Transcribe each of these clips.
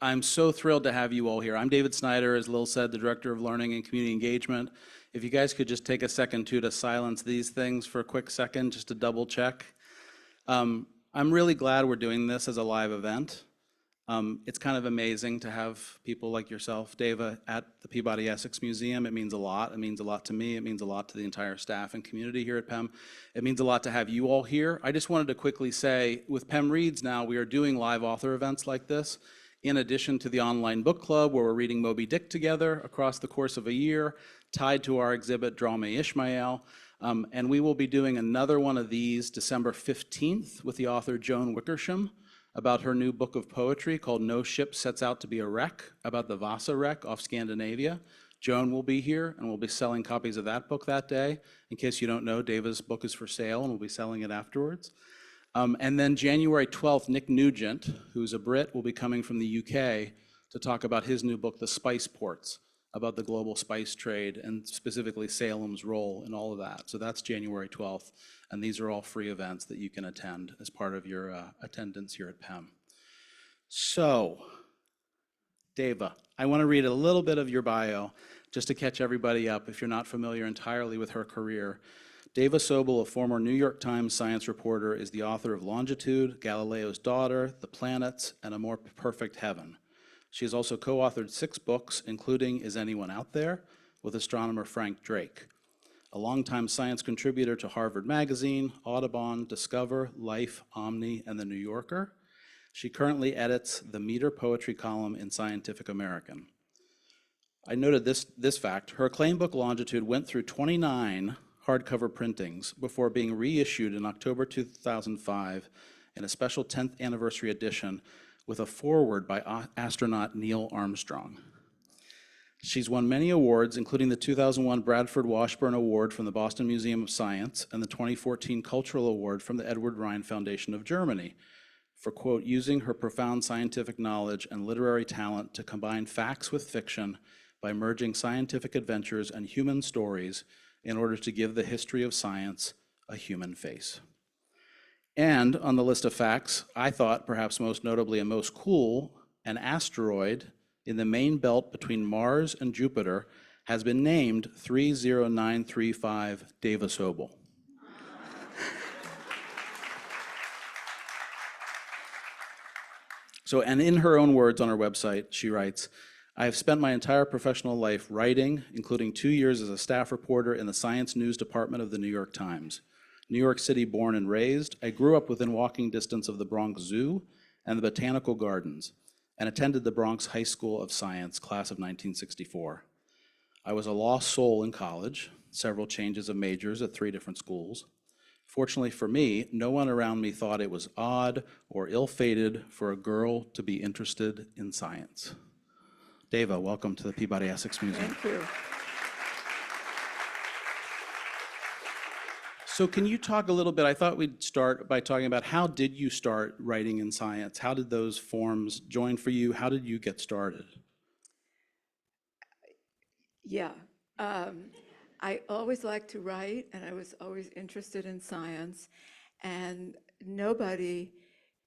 I'm so thrilled to have you all here. I'm David Snyder, as Lil said, the Director of Learning and Community Engagement. If you guys could just take a second too to silence these things for a quick second, just to double check. I'm really glad we're doing this as a live event. It's kind of amazing to have people like yourself, Dava, at the Peabody Essex Museum. It means a lot. It means a lot to me. It means a lot to the entire staff and community here at PEM. It means a lot to have you all here. I just wanted to quickly say, with PEM Reads now, we are doing live author events like this, in addition to the online book club, where we're reading Moby Dick together across the course of a year, tied to our exhibit, Draw Me Ishmael. And we will be doing another one of these December 15th with the author Joan Wickersham, about her new book of poetry called No Ship Sets Out to Be a Wreck, about the Vasa wreck off Scandinavia. Joan will be here, and we'll be selling copies of that book that day. In case you don't know, Dava's book is for sale, and we'll be selling it afterwards. And then January 12th, Nick Nugent, who's a Brit, will be coming from the UK to talk about his new book, The Spice Ports, about the global spice trade, and specifically Salem's role in all of that. So that's January 12th. And these are all free events that you can attend as part of your attendance here at PEM. So, Dava, I want to read a little bit of your bio just to catch everybody up if you're not familiar entirely with her career. Dava Sobel, a former New York Times science reporter, is the author of Longitude, Galileo's Daughter, The Planets, and A More Perfect Heaven. She has also co-authored 6 books, including Is Anyone Out There?, with astronomer Frank Drake. A longtime science contributor to Harvard Magazine, Audubon, Discover, Life, Omni, and The New Yorker. She currently edits the Meter Poetry column in Scientific American. I noted this fact. Her acclaimed book Longitude went through 29 hardcover printings before being reissued in October 2005 in a special 10th anniversary edition with a foreword by astronaut Neil Armstrong. She's won many awards, including the 2001 Bradford Washburn Award from the Boston Museum of Science and the 2014 Cultural Award from the Edward Rhine Foundation of Germany for, quote, using her profound scientific knowledge and literary talent to combine facts with fiction by merging scientific adventures and human stories in order to give the history of science a human face. And on the list of facts, I thought perhaps most notably and most cool, an asteroid in the main belt between Mars and Jupiter has been named 30935 Dava Sobel. So, and in her own words on her website, she writes, I have spent my entire professional life writing, including 2 years as a staff reporter in the science news department of the New York Times. New York City born and raised, I grew up within walking distance of the Bronx Zoo and the Botanical Gardens, and attended the Bronx High School of Science, class of 1964. I was a lost soul in college, several changes of majors at 3 different schools. Fortunately for me, no one around me thought it was odd or ill-fated for a girl to be interested in science. Dava, welcome to the Peabody Essex Museum. Thank you. So can you talk a little bit, I thought we'd start by talking about how did you start writing in science? How did those forms join for you? How did you get started? Yeah. I always liked to write, and I was always interested in science. And nobody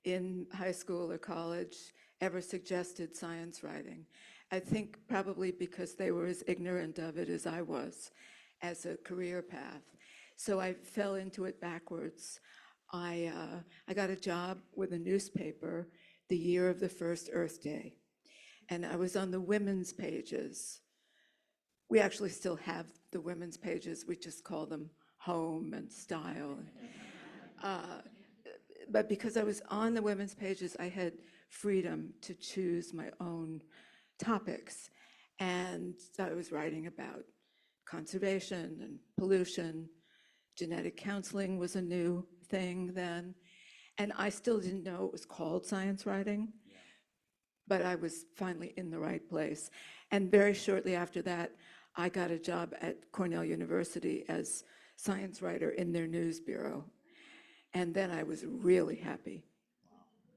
in high school or college ever suggested science writing. I think probably because they were as ignorant of it as I was as a career path. So I fell into it backwards. I got a job with a newspaper the year of the first Earth Day, and I was on the women's pages. We actually still have the women's pages. We just call them home and style. But because I was on the women's pages, I had freedom to choose my own topics. And I was writing about conservation and pollution. Genetic counseling was a new thing then. And I still didn't know it was called science writing, but I was finally in the right place. And very shortly after that, I got a job at Cornell University as science writer in their news bureau. And then I was really happy.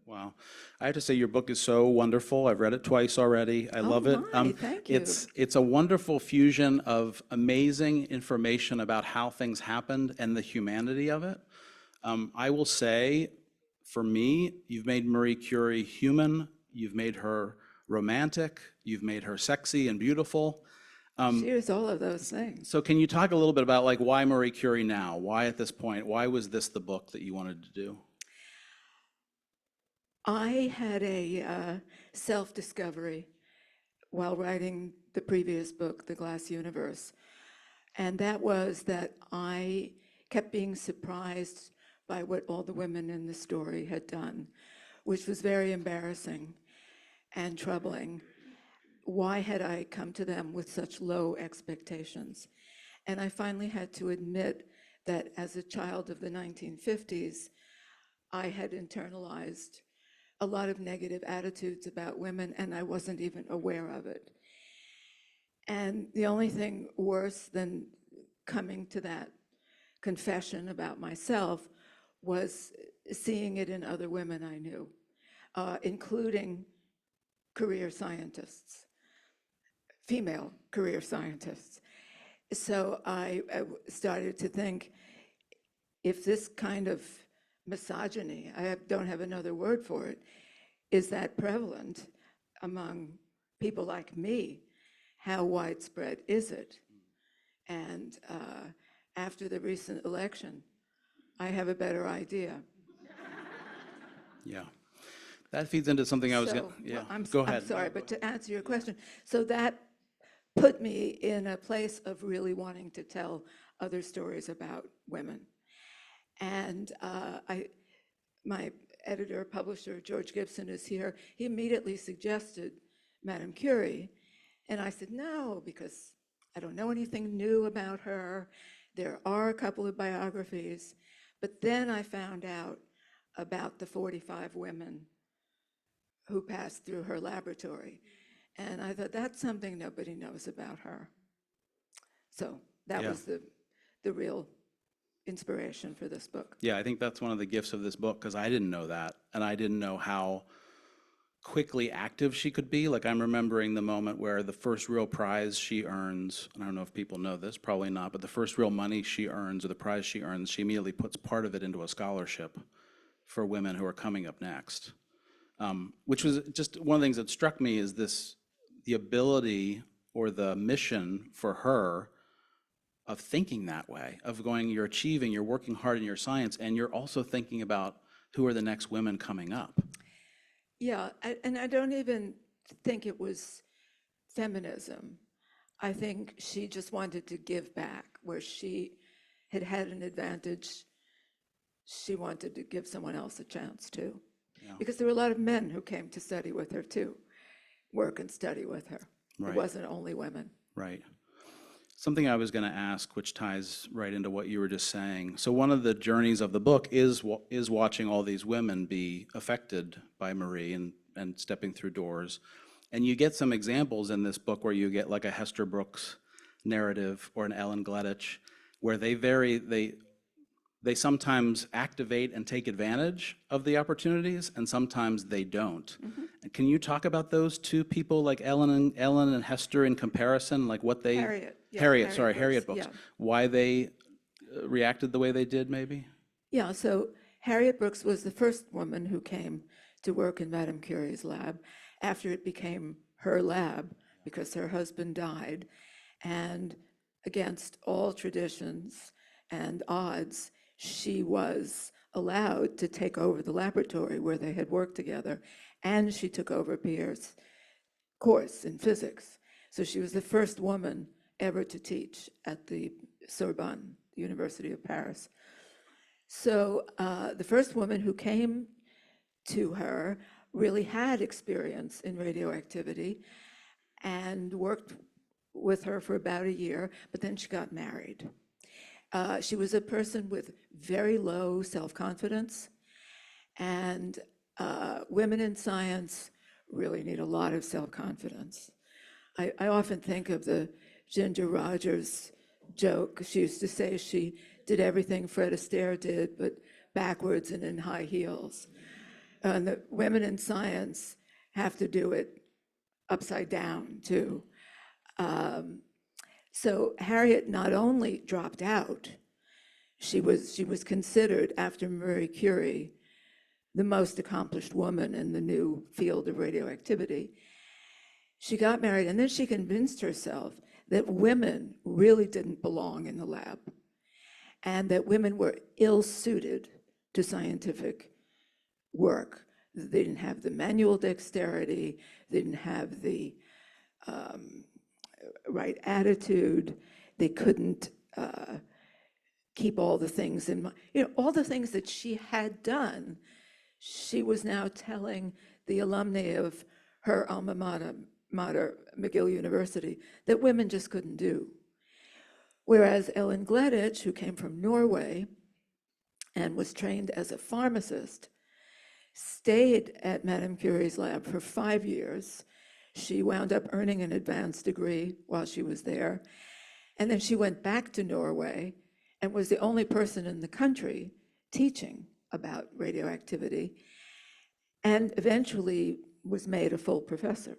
Wow. I have to say your book is so wonderful. I've read it twice already. I love it. Thank you. It's a wonderful fusion of amazing information about how things happened and the humanity of it. I will say, for me, you've made Marie Curie human. You've made her romantic, you've made her sexy and beautiful. She was all of those things. So can you talk a little bit about like why Marie Curie now? Why at this point? Why was this the book that you wanted to do? I had a self-discovery while writing the previous book, The Glass Universe, and that was that I kept being surprised by what all the women in the story had done, which was very embarrassing and troubling. Why had I come to them with such low expectations? And I finally had to admit that as a child of the 1950s, I had internalized a lot of negative attitudes about women, and I wasn't even aware of it. And the only thing worse than coming to that confession about myself was seeing it in other women I knew, including career scientists, female career scientists. So I started to think, if this kind of misogyny, don't have another word for it, is that prevalent among people like me, how widespread is it? And after the recent election, I have a better idea. Yeah. That feeds into something I was going to, yeah, go ahead. I'm sorry, but to answer your question, so that put me in a place of really wanting to tell other stories about women. And my editor, publisher, George Gibson, is here. He immediately suggested Madame Curie. And I said, no, because I don't know anything new about her. There are a couple of biographies. But then I found out about the 45 women who passed through her laboratory. And I thought, that's something nobody knows about her. So that was the real inspiration for this book. Yeah, I think that's one of the gifts of this book, because I didn't know that, and I didn't know how quickly active she could be. Like, I'm remembering the moment where the first real prize she earns, and I don't know if people know this, probably not, but the first real money she earns, or the prize she earns, she immediately puts part of it into a scholarship for women who are coming up next. Which was just one of the things that struck me, is the ability or the mission for her of thinking that way, of going, you're achieving, you're working hard in your science, and you're also thinking about who are the next women coming up. Yeah, and I don't even think it was feminism. I think she just wanted to give back where she had had an advantage. She wanted to give someone else a chance too. Yeah. Because there were a lot of men who came to study with her too, work and study with her. Right. It wasn't only women. Right. Something I was going to ask, which ties right into what you were just saying. So one of the journeys of the book is watching all these women be affected by Marie and stepping through doors. And you get some examples in this book where you get like a Hester Brooks narrative or an Ellen Gleditch, where they sometimes activate and take advantage of the opportunities, and sometimes they don't. Mm-hmm. And can you talk about those two people, like Ellen and Hester, in comparison, like what they... Harriet Brooks. Yeah. Why they reacted the way they did, maybe? Yeah, so Harriet Brooks was the first woman who came to work in Madame Curie's lab after it became her lab, because her husband died. And against all traditions and odds, she was allowed to take over the laboratory where they had worked together, and she took over Pierre's course in physics. So she was the first woman ever to teach at the Sorbonne, the University of Paris. So the first woman who came to her really had experience in radioactivity and worked with her for about a year, but then she got married. She was a person with very low self-confidence, and women in science really need a lot of self-confidence. I often think of the Ginger Rogers joke. She used to say she did everything Fred Astaire did, but backwards and in high heels. And the women in science have to do it upside down too. So Harriet not only dropped out, she was considered, after Marie Curie, the most accomplished woman in the new field of radioactivity. She got married, and then she convinced herself that women really didn't belong in the lab and that women were ill-suited to scientific work. They didn't have the manual dexterity, they didn't have the right attitude, they couldn't keep all the things in mind. All the things that she had done, she was now telling the alumni of her alma mater, McGill University, that women just couldn't do. Whereas Ellen Gleditsch, who came from Norway and was trained as a pharmacist, stayed at Madame Curie's lab for 5 years. She wound up earning an advanced degree while she was there. And then she went back to Norway and was the only person in the country teaching about radioactivity, and eventually was made a full professor.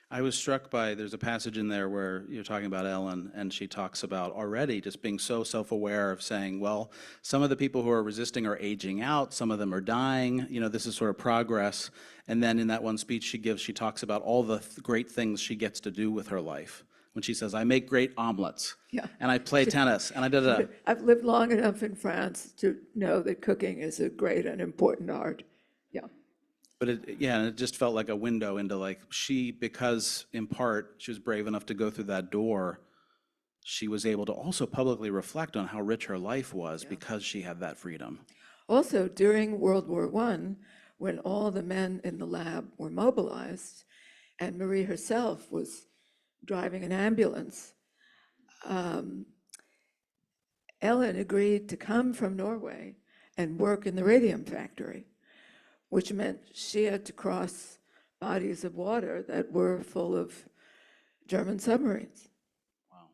I was struck by, there's a passage in there where you're talking about Ellen, and she talks about already just being so self-aware of saying, well, some of the people who are resisting are aging out, some of them are dying, this is sort of progress. And then in that one speech she gives, she talks about all the great things she gets to do with her life. When she says, I make great omelets, and I play tennis, and I da-da-da. I've lived long enough in France to know that cooking is a great and important art. Yeah. But it just felt like a window into because in part she was brave enough to go through that door, she was able to also publicly reflect on how rich her life was because she had that freedom. Also, during World War I, when all the men in the lab were mobilized, and Marie herself was driving an ambulance, Ellen agreed to come from Norway and work in the radium factory, which meant she had to cross bodies of water that were full of German submarines. Wow.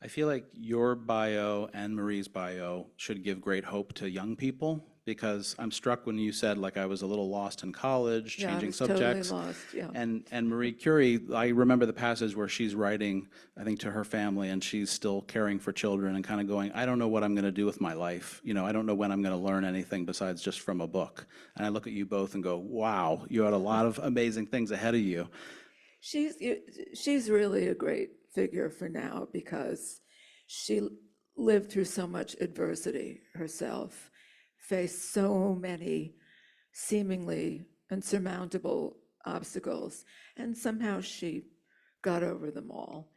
I feel like your bio and Marie's bio should give great hope to young people, because I'm struck when you said, I was a little lost in college, changing subjects. Totally lost, yeah. And Marie Curie, I remember the passage where she's writing, I think, to her family, and she's still caring for children and kind of going, I don't know what I'm going to do with my life. I don't know when I'm going to learn anything besides just from a book. And I look at you both and go, wow, you had a lot of amazing things ahead of you. She's really a great figure for now because she lived through so much adversity herself, faced so many seemingly insurmountable obstacles, and somehow she got over them all.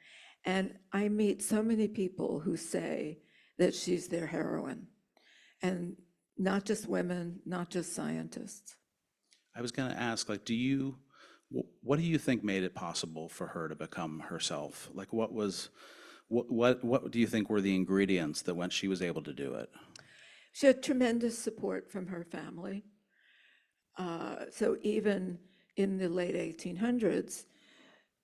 And I meet so many people who say that she's their heroine, and not just women, not just scientists. I was going to ask, what do you think made it possible for her to become herself? What do you think were the ingredients that when she was able to do it? She had tremendous support from her family. So even in the late 1800s,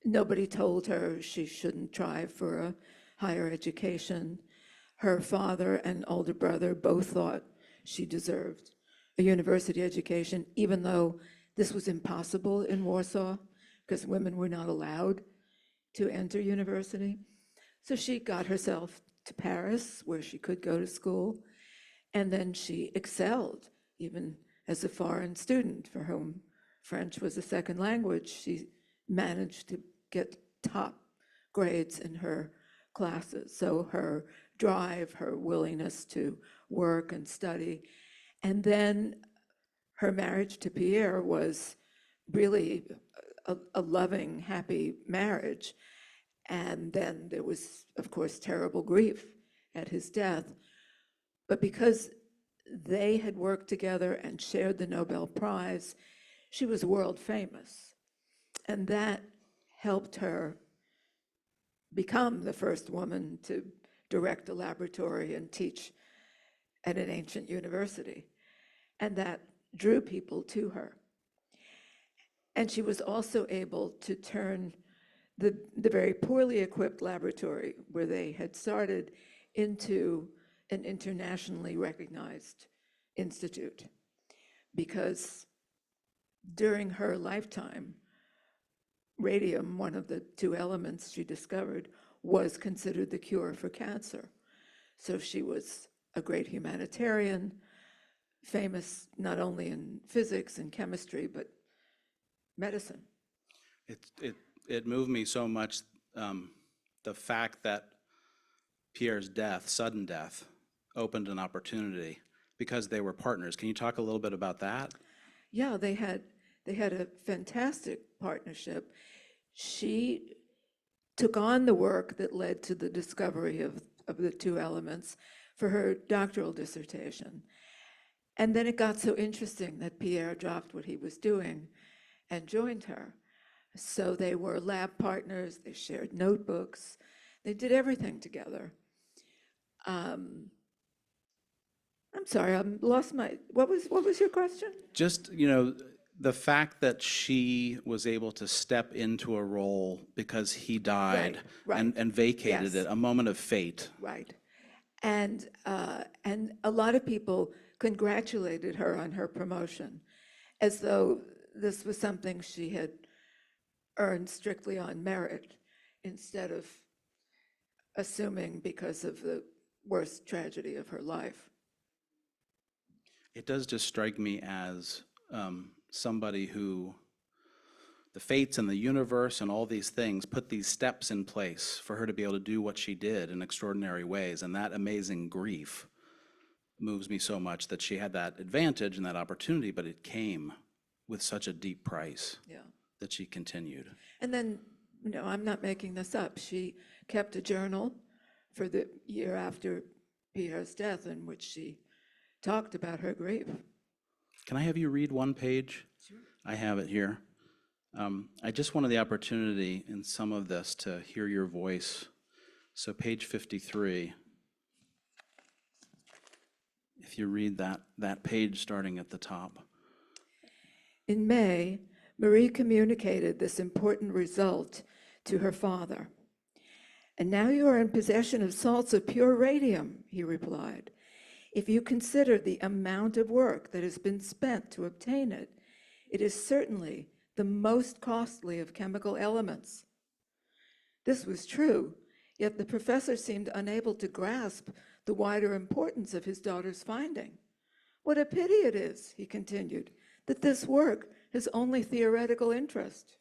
nobody told her she shouldn't try for a higher education. Her father and older brother both thought she deserved a university education, even though this was impossible in Warsaw because women were not allowed to enter university. So she got herself to Paris, where she could go to school, and then she excelled, even as a foreign student for whom French was a second language. She managed to get top grades in her classes. So her drive, her willingness to work and study, and then her marriage to Pierre was really a loving, happy marriage. And then there was, of course, terrible grief at his death. But because they had worked together and shared the Nobel Prize, she was world famous. And that helped her become the first woman to direct a laboratory and teach at an ancient university. And that drew people to her. And she was also able to turn the very poorly equipped laboratory where they had started into an internationally recognized institute, because during her lifetime, radium, one of the two elements she discovered, was considered the cure for cancer. So she was a great humanitarian, famous not only in physics and chemistry, but medicine. It moved me so much, the fact that Pierre's death, sudden death, opened an opportunity because they were partners. Can you talk a little bit about that? Yeah, they had a fantastic partnership. She took on the work that led to the discovery of the two elements for her doctoral dissertation. And then it got so interesting that Pierre dropped what he was doing and joined her. So they were lab partners, they shared notebooks, they did everything together. Um, I'm sorry, I'm lost my, what was your question? Just, the fact that she was able to step into a role because he died Right, and vacated yes. it, a moment of fate. Right. And a lot of people congratulated her on her promotion, as though this was something she had earned strictly on merit, instead of assuming because of the worst tragedy of her life. It does just strike me as somebody who the fates and the universe and all these things put these steps in place for her to be able to do what she did in extraordinary ways. And that amazing grief moves me so much that she had that advantage and that opportunity, but it came with such a deep price Yeah. that she continued. And then, I'm not making this up. She kept a journal for the year after Pierre's death in which she talked about her grief. Can I have you read one page? Sure. I have it here. I just wanted the opportunity in some of this to hear your voice. So page 53, if you read that page starting at the top. In May, Marie communicated this important result to her father. "And now you are in possession of salts of pure radium," he replied. "If you consider the amount of work that has been spent to obtain it, it is certainly the most costly of chemical elements." This was true, yet the professor seemed unable to grasp the wider importance of his daughter's finding. "What a pity it is," he continued, "that this work has only theoretical interest."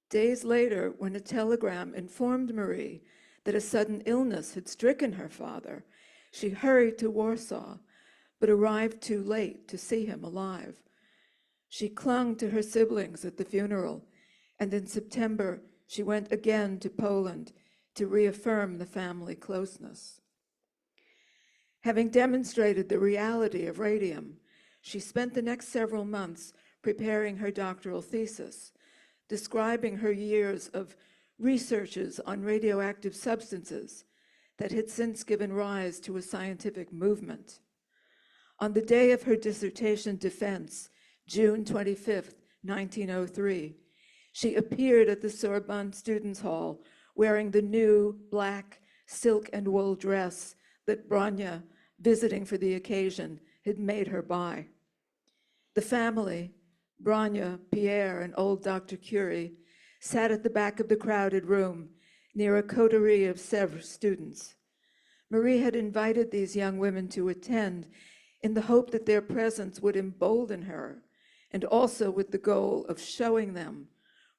Days later, when a telegram informed Marie that a sudden illness had stricken her father, she hurried to Warsaw, but arrived too late to see him alive. She clung to her siblings at the funeral, and in September, she went again to Poland to reaffirm the family closeness. Having demonstrated the reality of radium, she spent the next several months preparing her doctoral thesis, describing her years of researches on radioactive substances that had since given rise to a scientific movement. On the day of her dissertation defense, June 25th, 1903, she appeared at the Sorbonne Students' Hall wearing the new black silk and wool dress that Bronya, visiting for the occasion, had made her buy. The family, Bronya, Pierre, and old Dr. Curie, sat at the back of the crowded room near a coterie of Sèvres students. Marie had invited these young women to attend in the hope that their presence would embolden her, and also with the goal of showing them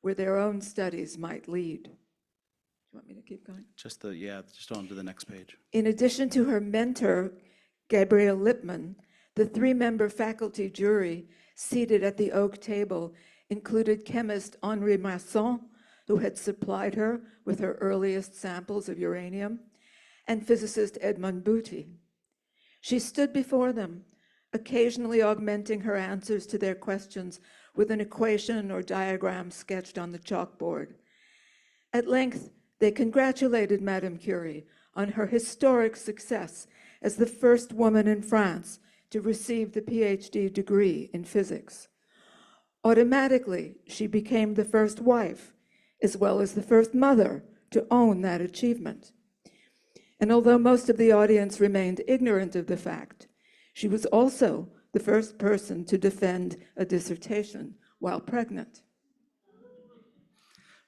where their own studies might lead. Do you want me to keep going? Just on to the next page. In addition to her mentor, Gabriel Lippmann, the three-member faculty jury seated at the oak table included chemist Henri Masson, who had supplied her with her earliest samples of uranium, and physicist Edmond Bouty. She stood before them, occasionally augmenting her answers to their questions with an equation or diagram sketched on the chalkboard. At length, they congratulated Madame Curie on her historic success as the first woman in France to receive the PhD degree in physics. Automatically, she became the first wife, as well as the first mother, to own that achievement. And although most of the audience remained ignorant of the fact, she was also the first person to defend a dissertation while pregnant.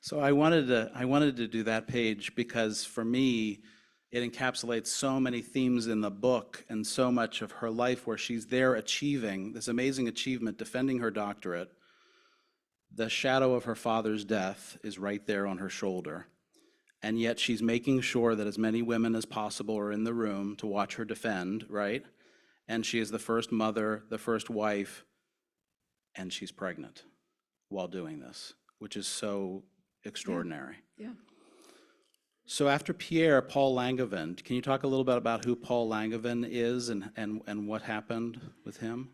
So I wanted to do that page because for me, it encapsulates so many themes in the book and so much of her life where she's there achieving this amazing achievement, defending her doctorate, the shadow of her father's death is right there on her shoulder. And yet she's making sure that as many women as possible are in the room to watch her defend, right? And she is the first mother, the first wife, and she's pregnant while doing this, which is so extraordinary. Yeah. So after Pierre, Paul Langevin. Can you talk a little bit about who Paul Langevin is and what happened with him?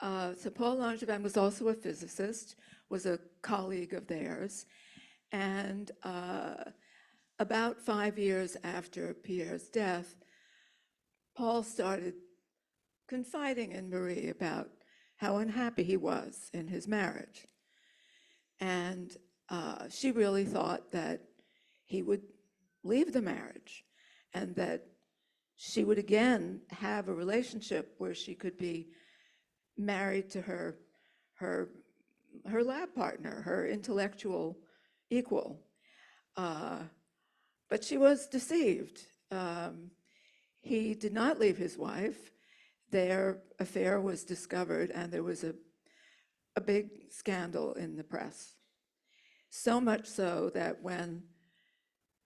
So Paul Langevin was also a physicist, was a colleague of theirs, and about 5 years after Pierre's death, Paul started confiding in Marie about how unhappy he was in his marriage. And she really thought that he would leave the marriage and that she would again have a relationship where she could be married to her lab partner, her intellectual equal. But she was deceived. He did not leave his wife. Their affair was discovered, and there was a big scandal in the press. So much so that when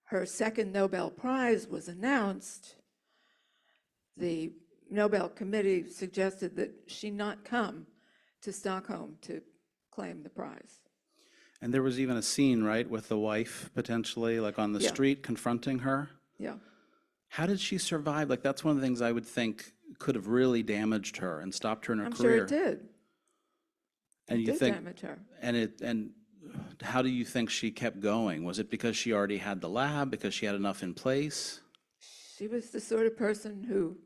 her second Nobel Prize was announced, the Nobel Committee suggested that she not come to Stockholm to claim the prize. And there was even a scene, right, with the wife potentially, like on the street confronting her. Yeah. How did she survive? Like, that's one of the things I would think could have really damaged her and stopped her in her I'm career. sure it did. And It you did think, damage her. and how do you think she kept going? Was it because she already had the lab, because she had enough in place? She was the sort of person who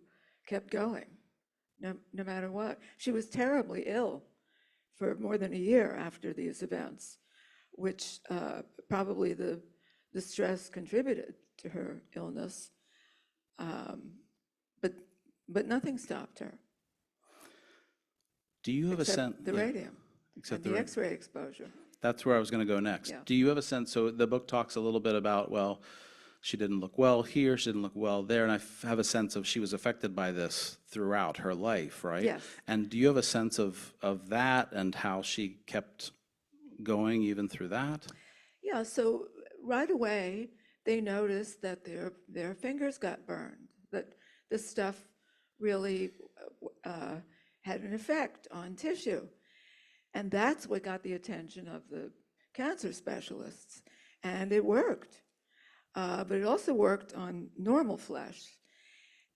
kept going, no matter what. She was terribly ill for more than a year after these events, which probably the stress contributed to her illness. But nothing stopped her. Do you have a sense? Except the radium and the X-ray exposure. That's where I was going to go next. Yeah. Do you have a sense? So the book talks a little bit about, well, she didn't look well here, she didn't look well there, and I have a sense of she was affected by this throughout her life, right? Yes. And do you have a sense of that and how she kept going even through that? Yeah, so right away, they noticed that their fingers got burned, that this stuff really had an effect on tissue. And that's what got the attention of the cancer specialists. And it worked. But it also worked on normal flesh.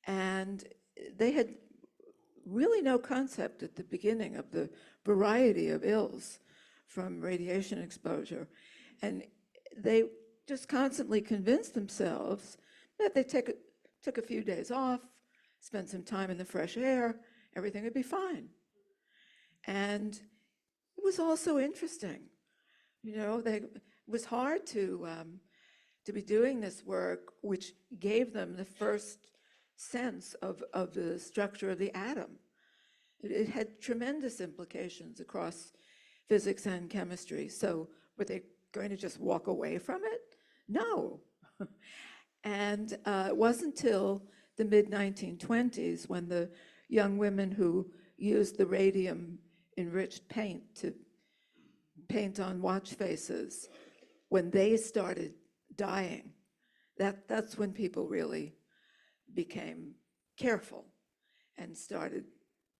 And they had really no concept at the beginning of the variety of ills from radiation exposure. And they just constantly convinced themselves that they took a few days off, spent some time in the fresh air, everything would be fine. And it was also interesting. You know, it was hard to be doing this work, which gave them the first sense of the structure of the atom. It had tremendous implications across physics and chemistry. So were they going to just walk away from it? No. And it wasn't until the mid-1920s when the young women who used the radium-enriched paint to paint on watch faces, when they started dying, that's when people really became careful and started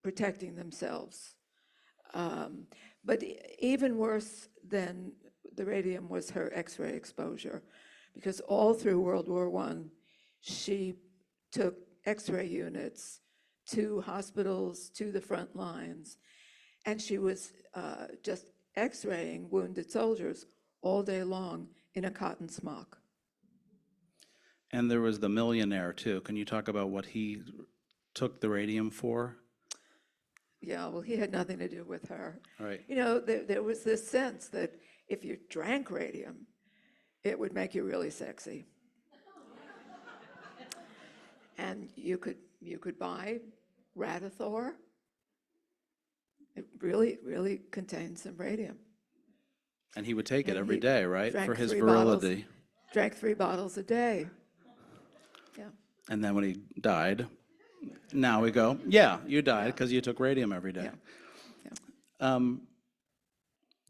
protecting themselves. But even worse than the radium was her X-ray exposure, because all through World War I, she took X-ray units to hospitals, to the front lines, and she was just X-raying wounded soldiers all day long in a cotton smock. And there was the millionaire too. Can you talk about what he took the radium for? Yeah, well, he had nothing to do with her. Right. You know, there was this sense that if you drank radium, it would make you really sexy. And you could buy Radithor. It really contains some radium. And he would take it And every he day, right? drank For his 3 virility. Drank 3 bottles a day. Yeah. And then when he died, now we go, yeah, you died because you took radium every day. Yeah. Yeah.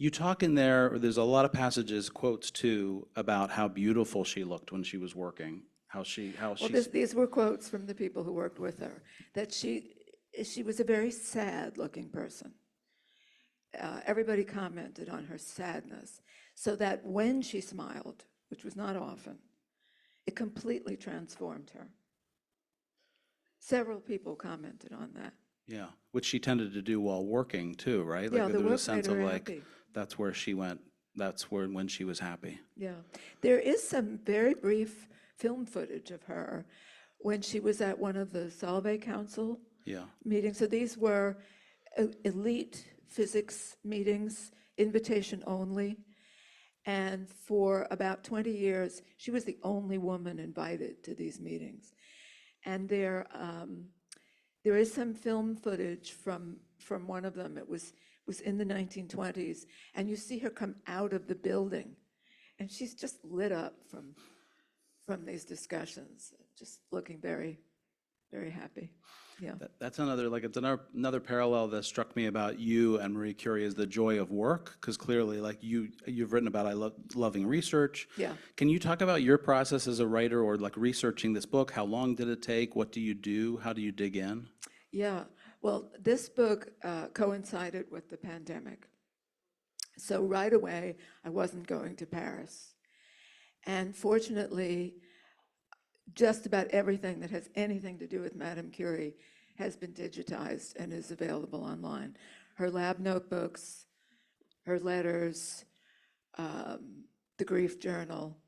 You talk in there, there's a lot of passages, quotes too, about how beautiful she looked when she was working, how Well, she's, these were quotes from the people who worked with her, that she was a very sad-looking person. Everybody commented on her sadness, so that when she smiled, which was not often, it completely transformed her. Several people commented on that. yeah, which she tended to do while working too, right? Like Yeah, the there was a work made sense of her like, happy. that's where she went, that's where, when she was happy. Yeah. There is some very brief film footage of her when she was at one of the Solvay Council Yeah, meetings. So these were elite physics meetings, invitation only. And for about 20 years, she was the only woman invited to these meetings. And there is some film footage from one of them. It was in the 1920s, and you see her come out of the building, and she's just lit up from these discussions, just looking very, very happy. Yeah. that's another, like, it's another parallel that struck me about you and Marie Curie is the joy of work, because clearly, like you've written about loving research. Yeah. Can you talk about your process as a writer or like researching this book? How long did it take? What do you do? How do you dig in? Yeah. Well, this book coincided with the pandemic. So right away, I wasn't going to Paris. And fortunately, just about everything that has anything to do with Madame Curie has been digitized and is available online. Her lab notebooks, her letters, the grief journal,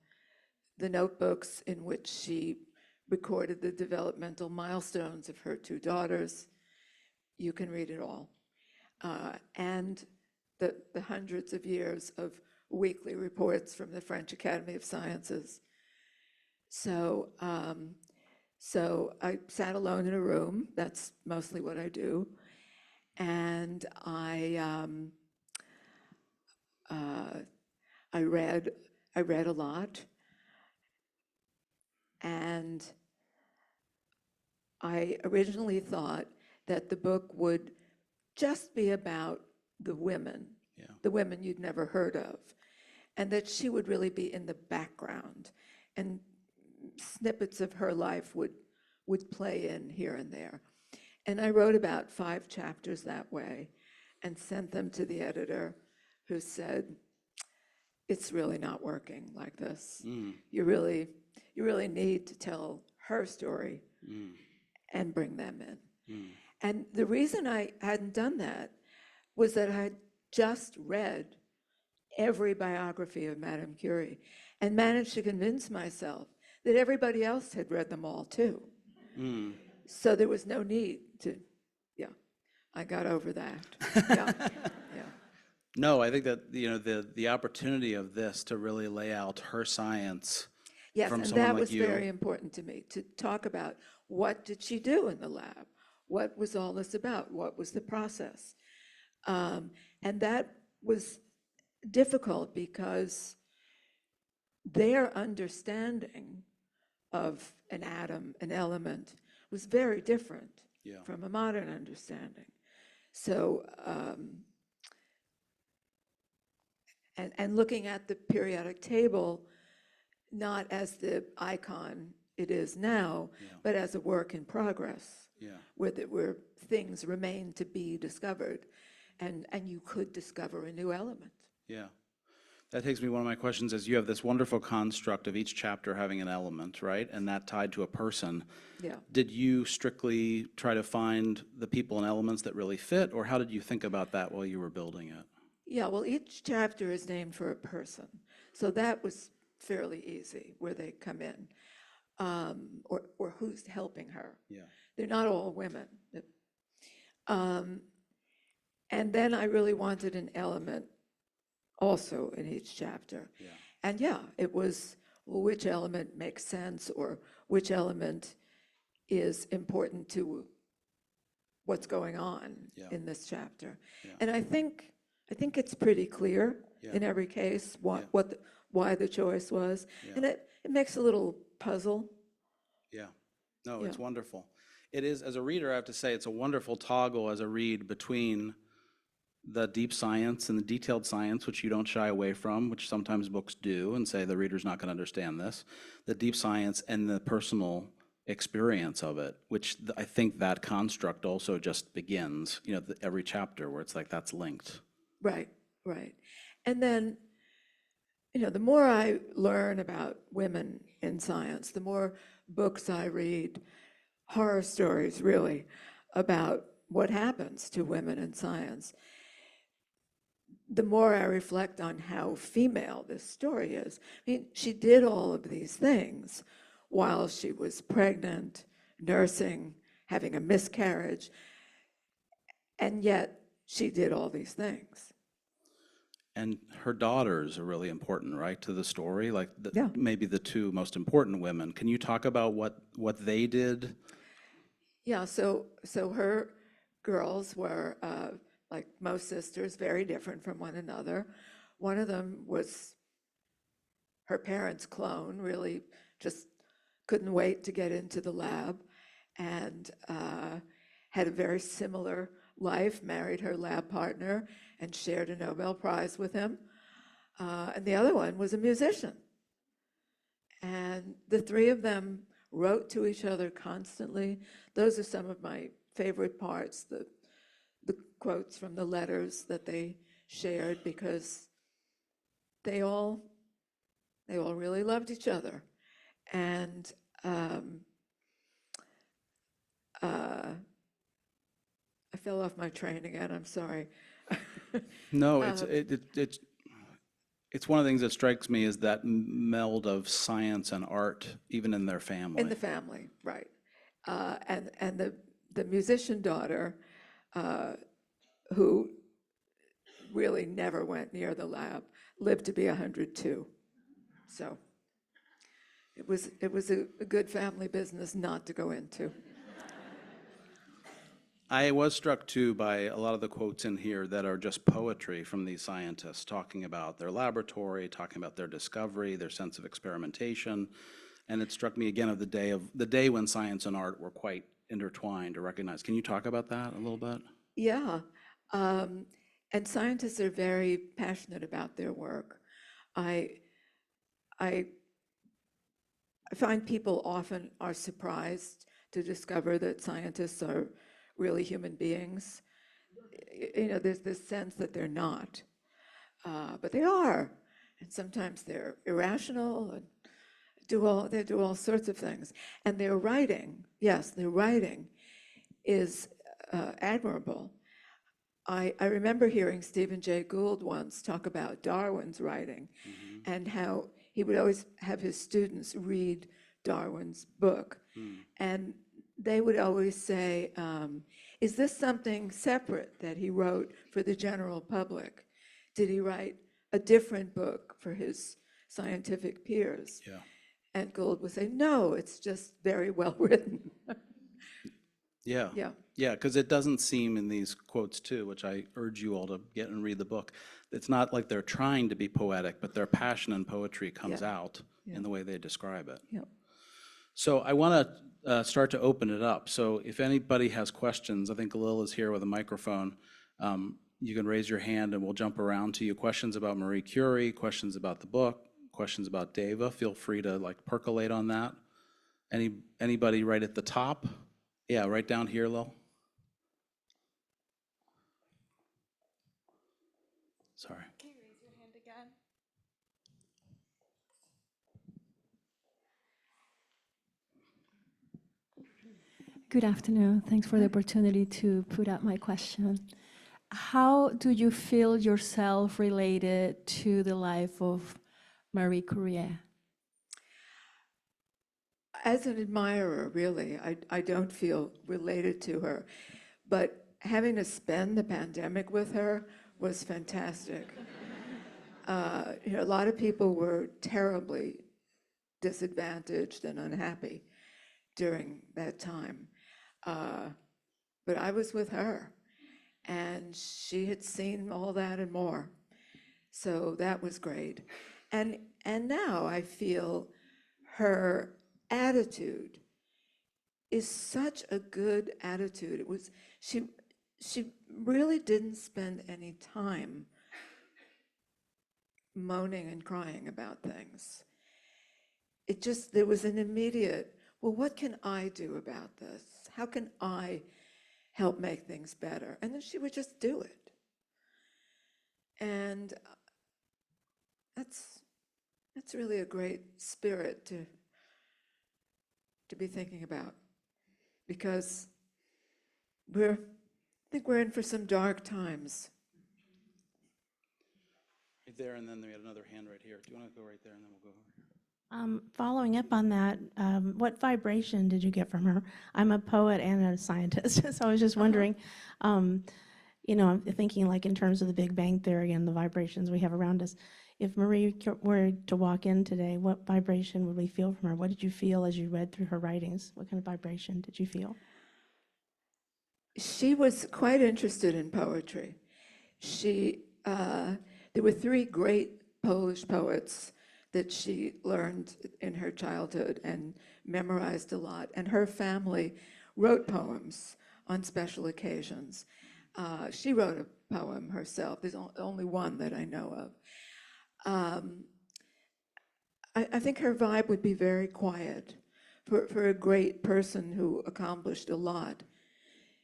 the notebooks in which she recorded the developmental milestones of her two daughters. You can read it all. And the hundreds of years of weekly reports from the French Academy of Sciences. So I sat alone in a room. That's mostly what I do. And I read a lot. And I originally thought that the book would just be about the women, Yeah. the women you'd never heard of, and that she would really be in the background, and snippets of her life would play in here and there. And I wrote about 5 chapters that way and sent them to the editor, who said, it's really not working like this. You really need to tell her story and bring them in. And the reason I hadn't done that was that I had just read every biography of Madame Curie and managed to convince myself that everybody else had read them all too. So there was no need to, yeah, I got over that. Yeah, yeah. No, I think that, you know, the opportunity of this to really lay out her science Yes, from and someone that like was you. very important to me, to talk about what did she do in the lab? What was all this about? What was the process? And that was difficult because their understanding of an atom, an element, was very different Yeah. from a modern understanding. So, and looking at the periodic table, not as the icon it is now, but as a work in progress, where things remain to be discovered, and you could discover a new element. Yeah. That takes me, one of my questions is, you have this wonderful construct of each chapter having an element, right? And that tied to a person. Yeah. Did you strictly try to find the people and elements that really fit, or how did you think about that while you were building it? Yeah, well, each chapter is named for a person. So that was fairly easy, where they come in, or who's helping her. Yeah. They're not all women. And then I really wanted an element also in each chapter. Yeah. And yeah, it was, well, which element makes sense, or which element is important to what's going on in this chapter. And I think it's pretty clear in every case why the choice was. And it makes a little puzzle. Yeah. No, it's wonderful. It is, as a reader, I have to say, it's a wonderful toggle as a read between the deep science and the detailed science, which you don't shy away from, which sometimes books do and say the reader's not going to understand this, the deep science and the personal experience of it, which I think that construct also just begins, every chapter where it's like that's linked. Right, right. And then, the more I learn about women in science, the more books I read, horror stories really, about what happens to women in science, the more I reflect on how female this story is. I mean, she did all of these things while she was pregnant, nursing, having a miscarriage, and yet she did all these things. And her daughters are really important, right, to the story, like Yeah. maybe the two most important women. Can you talk about what they did? Yeah, so her girls were, like most sisters, very different from one another. One of them was her parents' clone, really just couldn't wait to get into the lab, and had a very similar life, married her lab partner, and shared a Nobel Prize with him. And the other one was a musician. And the three of them wrote to each other constantly. Those are some of my favorite parts, the quotes from the letters that they shared, because they all really loved each other. And I fell off my train again, I'm sorry. No, it's one of the things that strikes me is that meld of science and art, even in their family. In the family, right. And the musician daughter, who really never went near the lab, lived to be 102. So it was a good family business not to go into. I was struck too by a lot of the quotes in here that are just poetry from these scientists, talking about their laboratory, talking about their discovery, their sense of experimentation. And it struck me again of the day when science and art were quite intertwined or recognized. Can you talk about that a little bit? Yeah. And scientists are very passionate about their work. I find people often are surprised to discover that scientists are really human beings. There's this sense that they're not, but they are. And sometimes they're irrational and they do all sorts of things. And their writing, yes, their writing is admirable. I remember hearing Stephen Jay Gould once talk about Darwin's writing and how he would always have his students read Darwin's book. And they would always say, is this something separate that he wrote for the general public? Did he write a different book for his scientific peers? Yeah. And Gould would say, no, it's just very well written. Yeah. Yeah. Yeah, because it doesn't seem in these quotes too, which I urge you all to get and read the book. It's not like they're trying to be poetic, but their passion and poetry comes out in the way they describe it. Yeah. So I want to start to open it up. So if anybody has questions, I think Lil is here with a microphone. You can raise your hand and we'll jump around to you. Questions about Marie Curie, questions about the book, questions about Dava. Feel free to percolate on that. Anybody right at the top? Yeah, right down here, Lil. Sorry. Can you raise your hand again? Good afternoon. Thanks for the opportunity to put up my question. How do you feel yourself related to the life of Marie Curie? As an admirer, really, I don't feel related to her, but having to spend the pandemic with her was fantastic. A lot of people were terribly disadvantaged and unhappy during that time. But I was with her, and she had seen all that and more. So that was great. And now I feel her attitude is such a good attitude. she really didn't spend any time moaning and crying about things. It just, there was an immediate, well, what can I do about this? How can I help make things better? And then she would just do it. And that's really a great spirit to be thinking about, because I think we're in for some dark times. Right there, and then we had another hand right here. Do you want to go right there, and then we'll go over here? Following up on that, what vibration did you get from her? I'm a poet and a scientist, so I was just wondering, I'm thinking like in terms of the Big Bang Theory and the vibrations we have around us. If Marie were to walk in today, what vibration would we feel from her? What did you feel as you read through her writings? What kind of vibration did you feel? She was quite interested in poetry. There were three great Polish poets that she learned in her childhood and memorized a lot. And her family wrote poems on special occasions. She wrote a poem herself. There's only one that I know of. I think her vibe would be very quiet for a great person who accomplished a lot.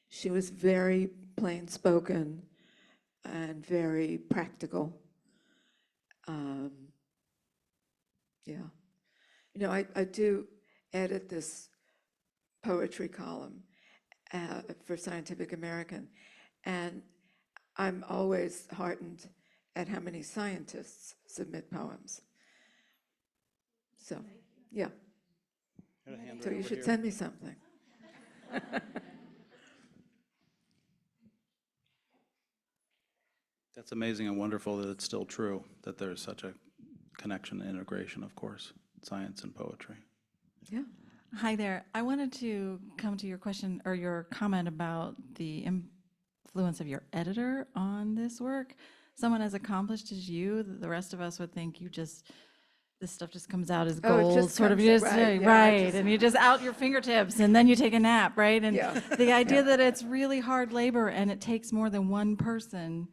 She was very plain-spoken and very practical. Yeah. I do edit this poetry column for Scientific American, and I'm always heartened at how many scientists submit poems. So, yeah. Got a hand So right you over should here. send me something. That's amazing and wonderful that it's still true, that there's such a connection and integration, of course, science and poetry. Yeah. Hi there. I wanted to come to your question or your comment about the influence of your editor on this work. Someone as accomplished as you, the rest of us would think this stuff just comes out as Oh, it gold, just sort of, comes- just, right, yeah, right, and you just out your fingertips, and then you take a nap, right? And Yeah. the idea that it's really hard labor, and it takes more than one person,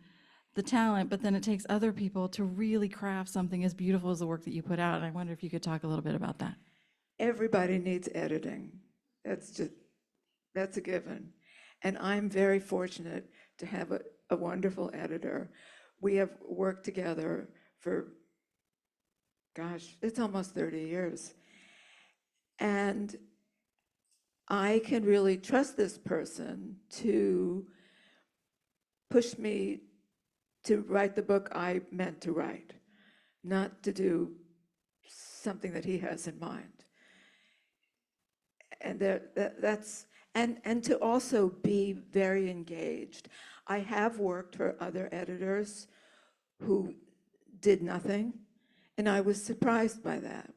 the talent, but then it takes other people to really craft something as beautiful as the work that you put out. And I wonder if you could talk a little bit about that. Everybody needs editing. That's a given. And I'm very fortunate to have a wonderful editor. We have worked together for, gosh, it's almost 30 years. And I can really trust this person to push me to write the book I meant to write, not to do something that he has in mind. And and to also be very engaged. I have worked for other editors who did nothing, and I was surprised by that.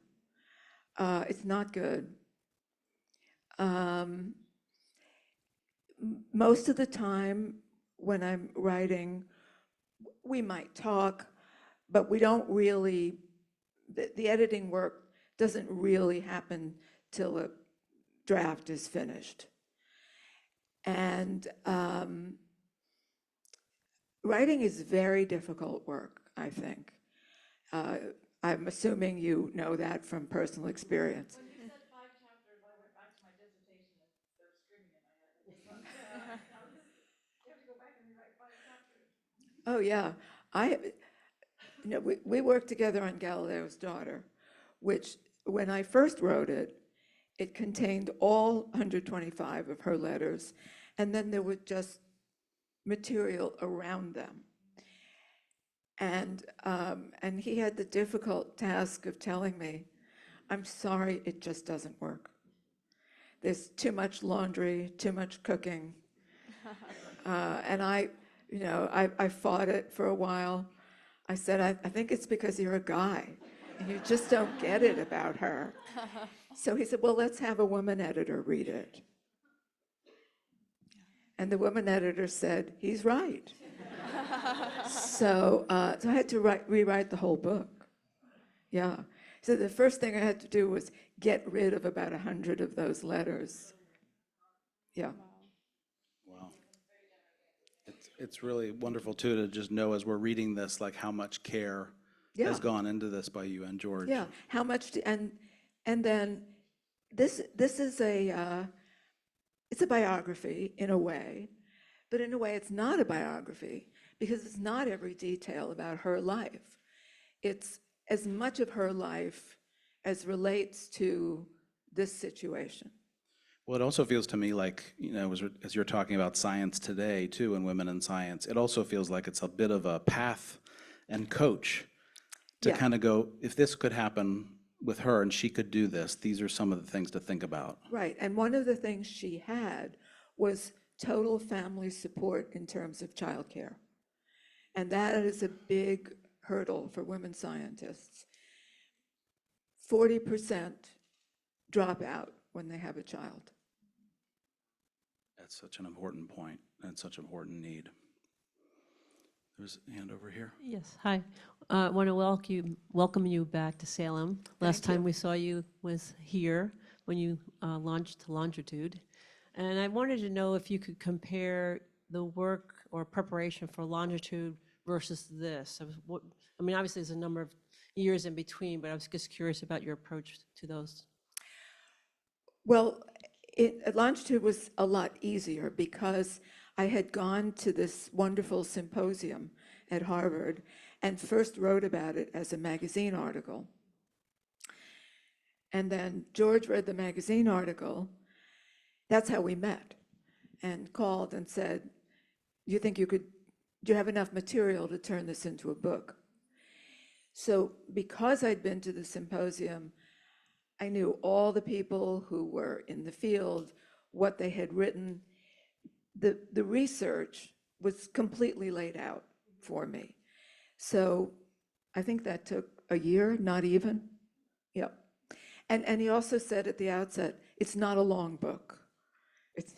It's not good. Most of the time when I'm writing, we might talk, but we don't really, the editing work doesn't really happen till a draft is finished. And writing is very difficult work, I think. I'm assuming you know that from personal experience. When you said 5 chapters, I went back to my dissertation and they're screaming in my head. You have to go back and rewrite 5 chapters. Oh, yeah. We worked together on Galileo's Daughter, which, when I first wrote it, it contained all 125 of her letters, and then there was just material around them. And he had the difficult task of telling me, I'm sorry, it just doesn't work. There's too much laundry, too much cooking. And I fought it for a while. I said, I think it's because you're a guy and you just don't get it about her. So he said, well, let's have a woman editor read it. And the woman editor said, he's right. So I had to rewrite the whole book. Yeah. So the first thing I had to do was get rid of about 100 of those letters. Yeah. Wow. It's really wonderful too to just know as we're reading this, like how much care Yeah. has gone into this by you and George. Yeah, how much, and then this is it's a biography in a way, but in a way it's not a biography because it's not every detail about her life. It's as much of her life as relates to this situation. Well, it also feels to me like, as you're talking about science today too, and women in science, it also feels like it's a bit of a path and coach to Yeah. kind of go, if this could happen with her and she could do this, these are some of the things to think about. Right, and one of the things she had was total family support in terms of childcare. And that is a big hurdle for women scientists. 40% drop out when they have a child. That's such an important point and such an important need. There's a hand over here. Yes, hi. I want to welcome you back to Salem. Last Thank you. time we saw you was here when you launched Longitude. And I wanted to know if you could compare the work or preparation for Longitude versus this. I mean, obviously there's a number of years in between, but I was just curious about your approach to those. Well, Longitude was a lot easier because I had gone to this wonderful symposium at Harvard and first wrote about it as a magazine article. And then George read the magazine article. That's how we met, and called and said, do you have enough material to turn this into a book? So because I'd been to the symposium, I knew all the people who were in the field, what they had written. The research was completely laid out for me. So I think that took a year, not even. Yep. And he also said at the outset, it's not a long book. It's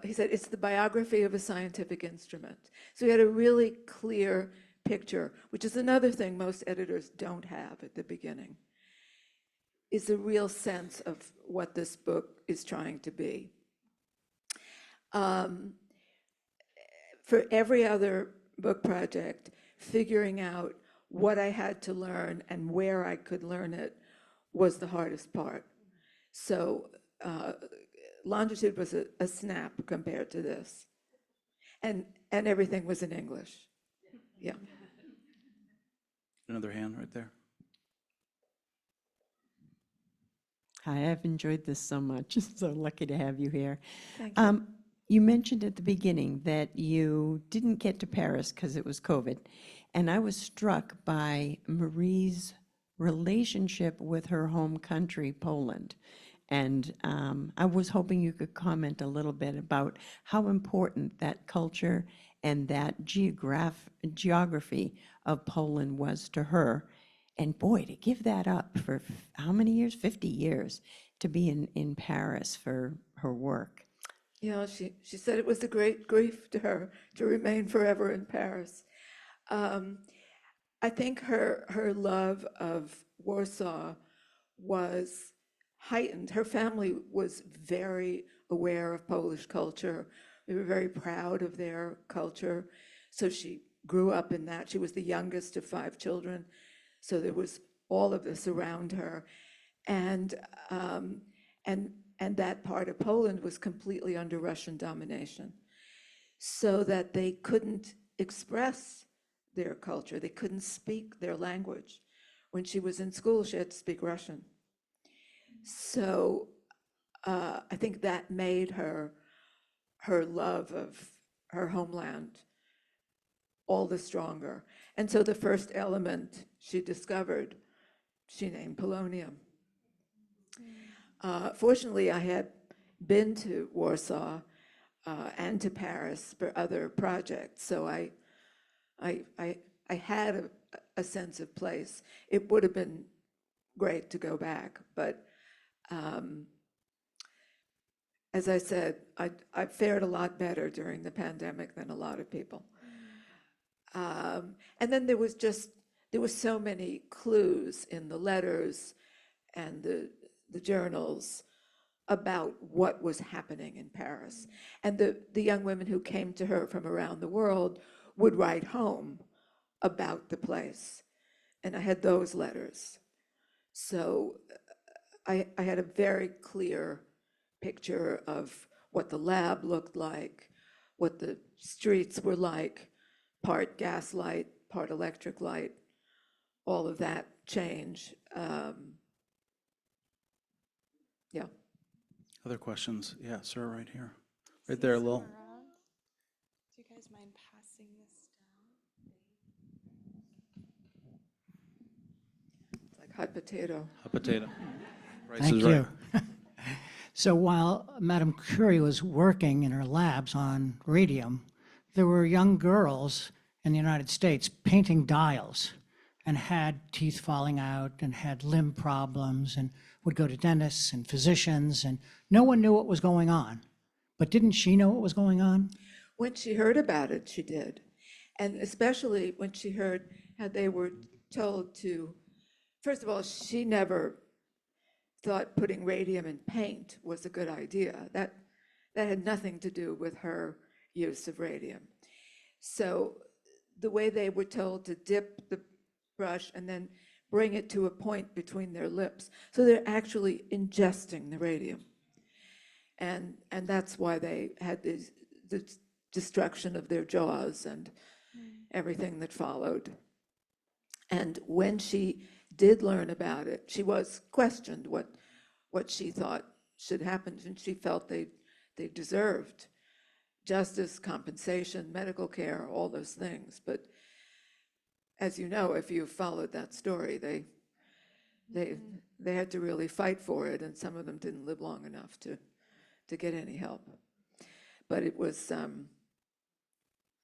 he said, it's the biography of a scientific instrument. So he had a really clear picture, which is another thing most editors don't have at the beginning, is a real sense of what this book is trying to be. For every other book project, figuring out what I had to learn and where I could learn it was the hardest part. So Longitude was a snap compared to this. And everything was in English. Yeah. Another hand right there. Hi, I've enjoyed this so much. So lucky to have you here. Thank you. You mentioned at the beginning that you didn't get to Paris because it was COVID. And I was struck by Marie's relationship with her home country, Poland. And I was hoping you could comment a little bit about how important that culture and that geography of Poland was to her. And boy, to give that up for how many years? 50 years to be in Paris for her work. Yeah, she said it was a great grief to her to remain forever in Paris. I think her love of Warsaw was heightened. Her family was very aware of Polish culture. We were very proud of their culture. So she grew up in that. She was the youngest of 5 children. So there was all of this around her. And that part of Poland was completely under Russian domination, so that they couldn't express their culture. They couldn't speak their language. When she was in school, she had to speak Russian. So I think that made her love of her homeland all the stronger. And so the first element she discovered, she named polonium. Fortunately, I had been to Warsaw and to Paris for other projects, so I had a sense of place. It would have been great to go back, but as I said, I fared a lot better during the pandemic than a lot of people. And then there was so many clues in the letters and the journals about what was happening in Paris. And the young women who came to her from around the world would write home about the place. And I had those letters. So I had a very clear picture of what the lab looked like, what the streets were like, part gaslight, part electric light, all of that change. Yeah. Other questions? Yeah, sir, right here. Right there, Lil. Do you guys mind passing this down? It's like hot potato. Hot potato. Bryce Thank is right. you. So while Madame Curie was working in her labs on radium, there were young girls in the United States painting dials and had teeth falling out and had limb problems and would go to dentists and physicians, and no one knew what was going on. But didn't she know what was going on? When she heard about it, she did. And especially when she heard how they were told to, first of all, she never thought putting radium in paint was a good idea. That had nothing to do with her use of radium. So the way they were told to dip the brush and then bring it to a point between their lips. So they're actually ingesting the radium. And that's why they had the destruction of their jaws and everything that followed. And when she did learn about it, she was questioned what she thought should happen, and she felt they deserved justice, compensation, medical care, all those things. But as you know, if you followed that story, they had to really fight for it, and some of them didn't live long enough to get any help. But it was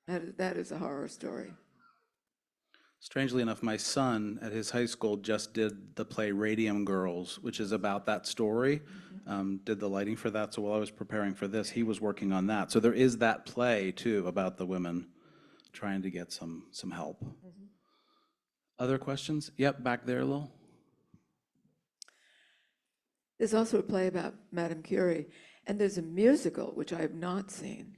that is a horror story. Strangely enough, my son at his high school just did the play Radium Girls, which is about that story. Did the lighting for that. So while I was preparing for this, he was working on that. So there is that play too about the women trying to get some help. Other questions? Yep, back there, Lil. There's also a play about Madame Curie, and there's a musical, which I have not seen.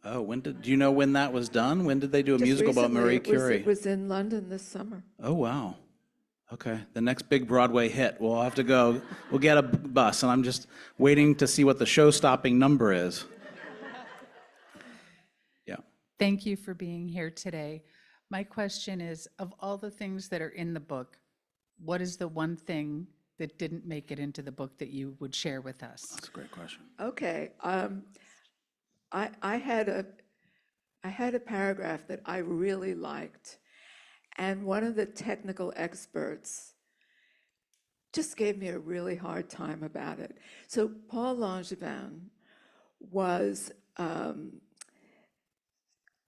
Oh, do you know when that was done? When did they do a Just musical about recently, Marie it was- Curie? It was in London this summer. Oh, wow. Okay, the next big Broadway hit. We'll have to go, we'll get a bus, and I'm just waiting to see what the show-stopping number is. Yeah. Thank you for being here today. My question is, of all the things that are in the book, what is the one thing that didn't make it into the book that you would share with us? That's a great question. Okay, I had a paragraph that I really liked, and one of the technical experts just gave me a really hard time about it. So Paul Langevin was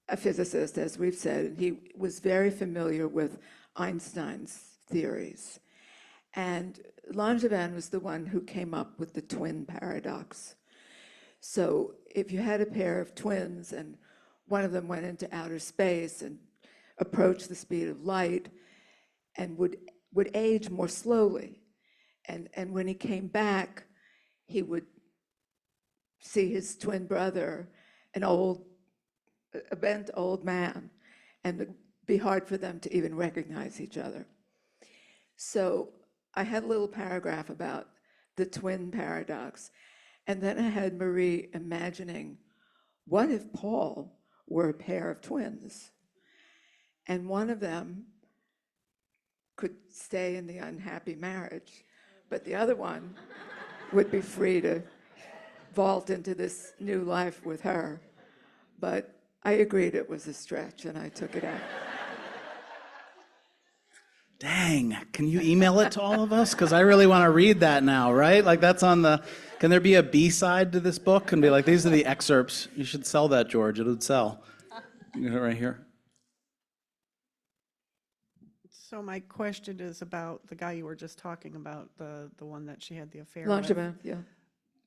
a physicist, as we've said, and he was very familiar with Einstein's theories. And Langevin was the one who came up with the twin paradox. So if you had a pair of twins and one of them went into outer space and approached the speed of light and would age more slowly, and when he came back, he would see his twin brother, a bent old man, and it'd be hard for them to even recognize each other. So I had a little paragraph about the twin paradox. And then I had Marie imagining, what if Paul were a pair of twins? And one of them could stay in the unhappy marriage, but the other one would be free to vault into this new life with her. But I agreed it was a stretch, and I took it out. Dang, can you email it to all of us? Because I really want to read that now, right? Like that's on the, can there be a B-side to this book? And be like, these are the excerpts. You should sell that, George. It would sell. You got it right here. So my question is about the guy you were just talking about, the one that she had the affair with. Langevin, yeah.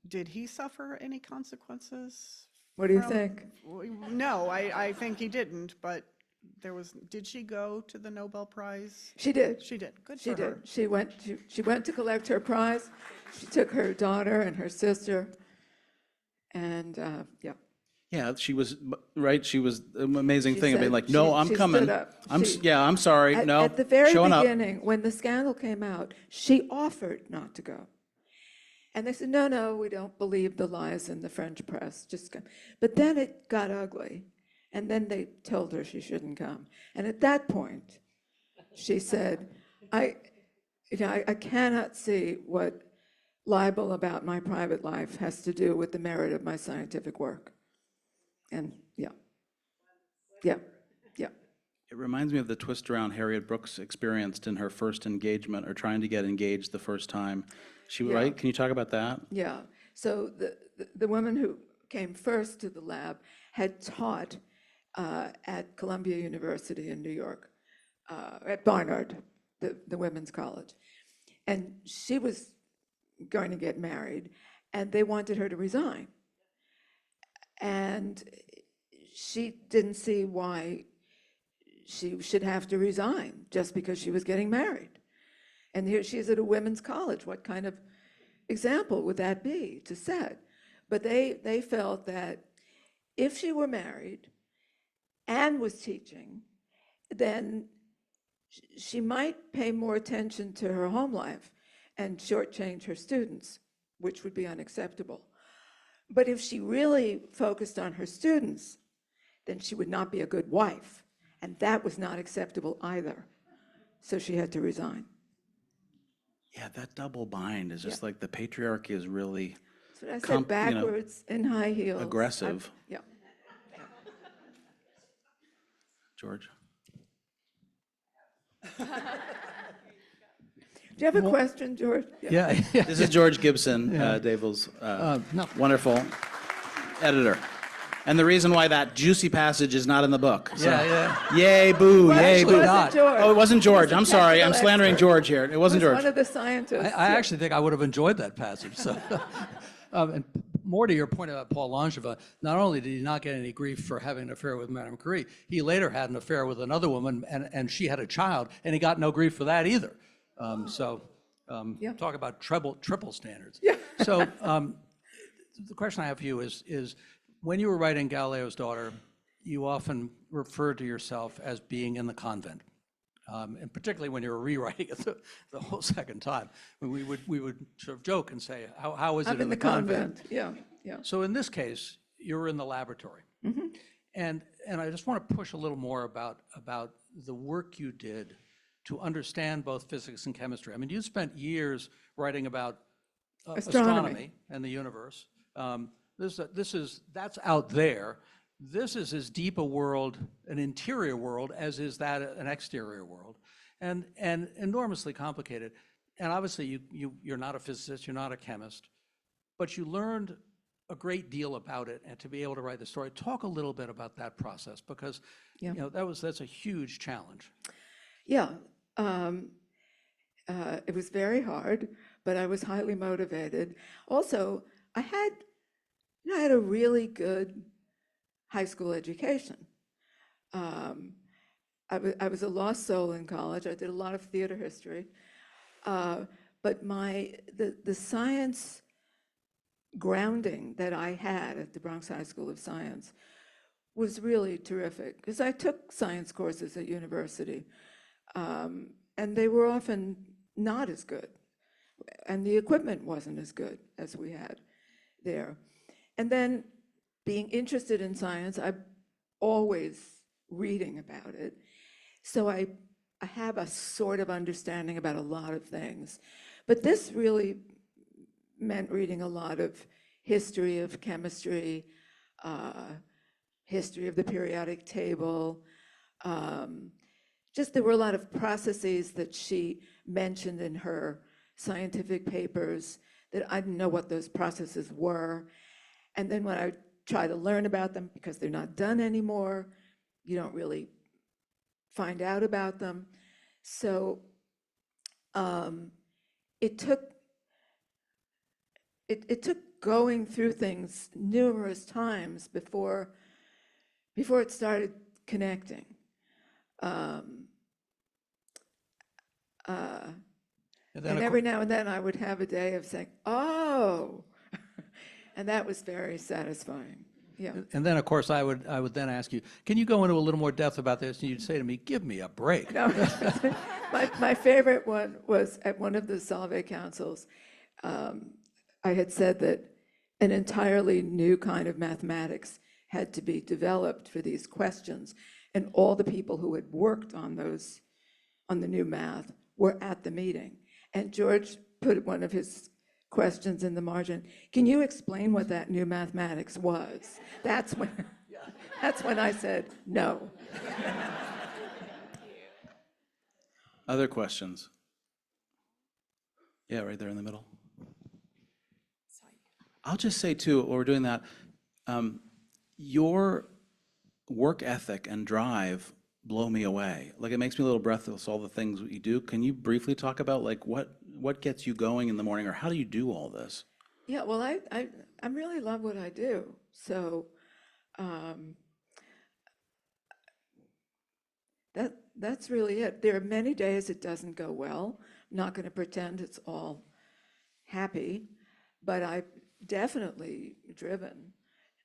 Did he suffer any consequences? What do you from- think? No, I think he didn't, but did she go to the Nobel Prize? She did. She did. Good She for her. did. She went to collect her prize. She took her daughter and her sister, and yeah. Yeah, she was, right, she was an amazing She thing. I mean, said- like, no, she- I'm she coming. stood up. Yeah, I'm sorry, no, At the very showing up. beginning, when the scandal came out, she offered not to go. And they said, no, no, we don't believe the lies in the French press. Just come. But then it got ugly. And then they told her she shouldn't come. And at that point, she said, I cannot see what libel about my private life has to do with the merit of my scientific work. And yeah. It reminds me of the twist around Harriet Brooks experienced in her first engagement, or trying to get engaged the first time. Yeah. Right? Can you talk about that? Yeah, so the woman who came first to the lab had taught at Columbia University in New York, at Barnard, the women's college. And she was going to get married, and they wanted her to resign. And she didn't see why she should have to resign just because she was getting married. And here she is at a women's college. What kind of example would that be to set? But they felt that if she were married and was teaching, then she might pay more attention to her home life and shortchange her students, which would be unacceptable. But if she really focused on her students, then she would not be a good wife. And that was not acceptable either. So she had to resign. Yeah, that double bind is just like the patriarchy is really That's what I said, backwards in high heels. aggressive. Yeah. George? Do you have a question, George? Yeah, This is George Gibson, David's no. wonderful editor. And the reason why that juicy passage is not in the book. So, yeah. yay, boo, Well, yay, it boo. wasn't not. George. Oh, it wasn't George. He was a I'm sorry. I'm technical slandering expert. George here. It wasn't He was George. one of the scientists. I yeah. actually think I would have enjoyed that passage. So, and more to your point about Paul Langevin, not only did he not get any grief for having an affair with Madame Curie, he later had an affair with another woman, and she had a child, and he got no grief for that either. Yeah. Talk about triple standards. Yeah. So the question I have for you is when you were writing Galileo's Daughter, you often referred to yourself as being in the convent. And particularly when you were rewriting it the whole second time, we would sort of joke and say, how is it I'm in the convent. Yeah. So in this case, you're in the laboratory. And I just want to push a little more about the work you did to understand both physics and chemistry. I mean, you spent years writing about astronomy and the universe. That's out there. This is as deep a world, an interior world, as is that an exterior world, and enormously complicated. And obviously, you're not a physicist, you're not a chemist, but you learned a great deal about it, and to be able to write the story. Talk a little bit about that process, because that's a huge challenge. Yeah. It was very hard, but I was highly motivated. Also, I had a really good high school education. I was a lost soul in college. I did a lot of theater history. But the science grounding that I had at the Bronx High School of Science was really terrific, because I took science courses at university, and they were often not as good, and the equipment wasn't as good as we had there. And then being interested in science, I'm always reading about it. So I have a sort of understanding about a lot of things. But this really meant reading a lot of history of chemistry, history of the periodic table. Just there were a lot of processes that she mentioned in her scientific papers that I didn't know what those processes were. And then when I try to learn about them, because they're not done anymore, you don't really find out about them. So it took going through things numerous times before it started connecting. Um, And then, and of every cour- now and then I would have a day of saying, oh, and that was very satisfying. Yeah. and then, of course, I would then ask you, can you go into a little more depth about this? And you'd say to me, give me a break. No, my favorite one was at one of the Solvay councils. I had said that an entirely new kind of mathematics had to be developed for these questions, and all the people who had worked on the new math, were at the meeting. And George put one of his questions in the margin. Can you explain what that new mathematics was? That's when I said no. Other questions? Yeah, right there in the middle. I'll just say too, while we're doing that, your work ethic and drive blow me away. Like, it makes me a little breathless, all the things that you do. Can you briefly talk about like what gets you going in the morning, or how do you do all this? Yeah, well, I really love what I do. So that's really it. There are many days it doesn't go well. I'm not going to pretend it's all happy, but I'm definitely driven.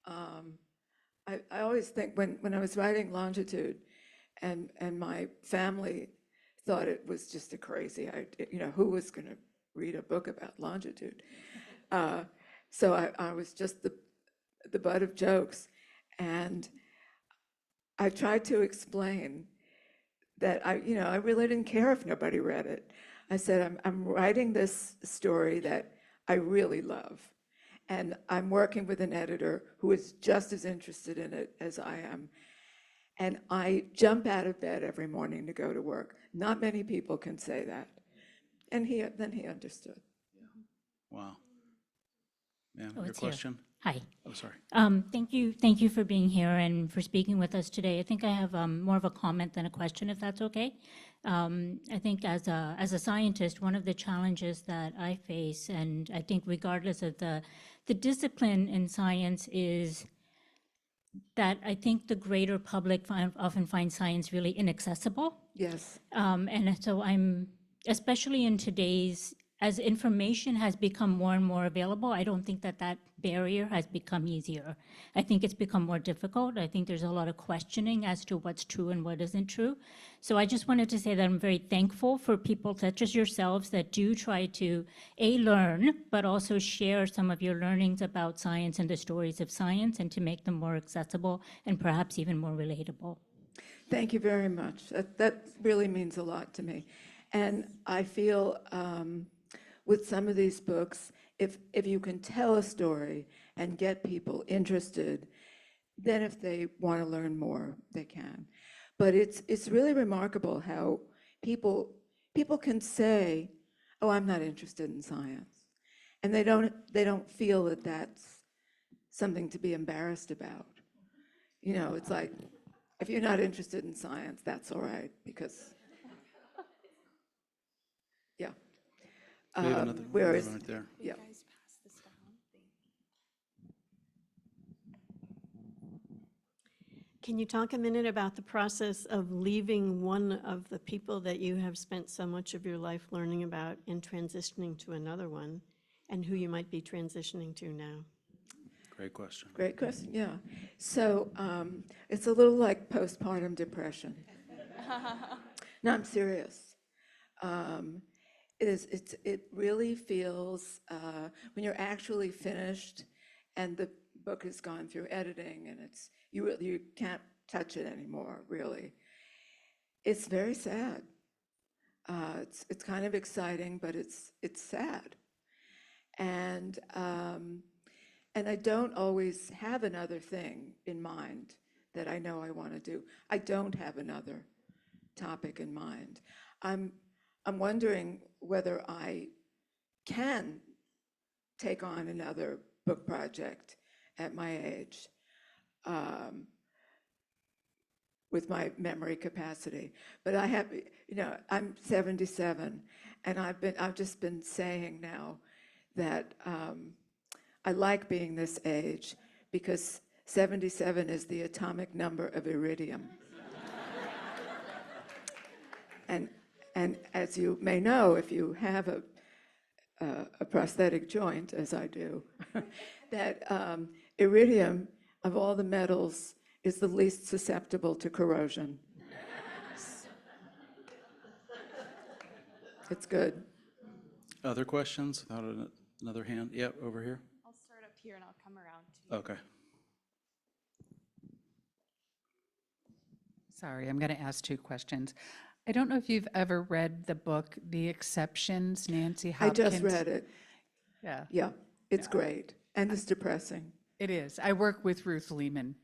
I always think when I was writing Longitude, and my family thought it was just a crazy idea, who was going to read a book about longitude? So I was just the butt of jokes, and I tried to explain that I really didn't care if nobody read it. I said, I'm writing this story that I really love, and I'm working with an editor who is just as interested in it as I am. And I jump out of bed every morning to go to work. Not many people can say that. And then he understood. Wow. Yeah, Oh, your it's here. question? Hi. Oh, sorry. Thank you for being here and for speaking with us today. I think I have more of a comment than a question, if that's okay. I think as a scientist, one of the challenges that I face, and I think regardless of the discipline in science, is that I think the greater public often finds science really inaccessible. Yes. And so especially in today's, as information has become more and more available, I don't think that barrier has become easier. I think it's become more difficult. I think there's a lot of questioning as to what's true and what isn't true. So I just wanted to say that I'm very thankful for people such as yourselves that do try to, learn, but also share some of your learnings about science and the stories of science, and to make them more accessible and perhaps even more relatable. Thank you very much. That really means a lot to me. And I feel with some of these books, if you can tell a story and get people interested, then if they want to learn more, they can. But it's really remarkable how people can say, "Oh, I'm not interested in science," and they don't feel that that's something to be embarrassed about. It's like, if you're not interested in science, that's all right, because yeah. We have another Whereas, one right there. yeah. Can you talk a minute about the process of leaving one of the people that you have spent so much of your life learning about and transitioning to another one, and who you might be transitioning to now? Great question. Great question, yeah. So it's a little like postpartum depression. No, I'm serious. It really feels, when you're actually finished and the book has gone through editing and you can't touch it anymore, really. It's very sad. It's kind of exciting, but it's sad. And I don't always have another thing in mind that I know I want to do. I don't have another topic in mind. I'm wondering whether I can take on another book project at my age, with my memory capacity. But I have, I'm 77, and I've just been saying now that I like being this age, because 77 is the atomic number of iridium. And as you may know, if you have a prosthetic joint, as I do, that iridium, of all the metals, is the least susceptible to corrosion. It's good. Other questions? Without another hand? Yep, over here. I'll start up here and I'll come around to you. Okay. Sorry, I'm going to ask two questions. I don't know if you've ever read the book, The Exceptions, Nancy I Hopkins. just read it. Yeah, Yeah, it's great. And it's depressing. it is. I work with Ruth Lehman.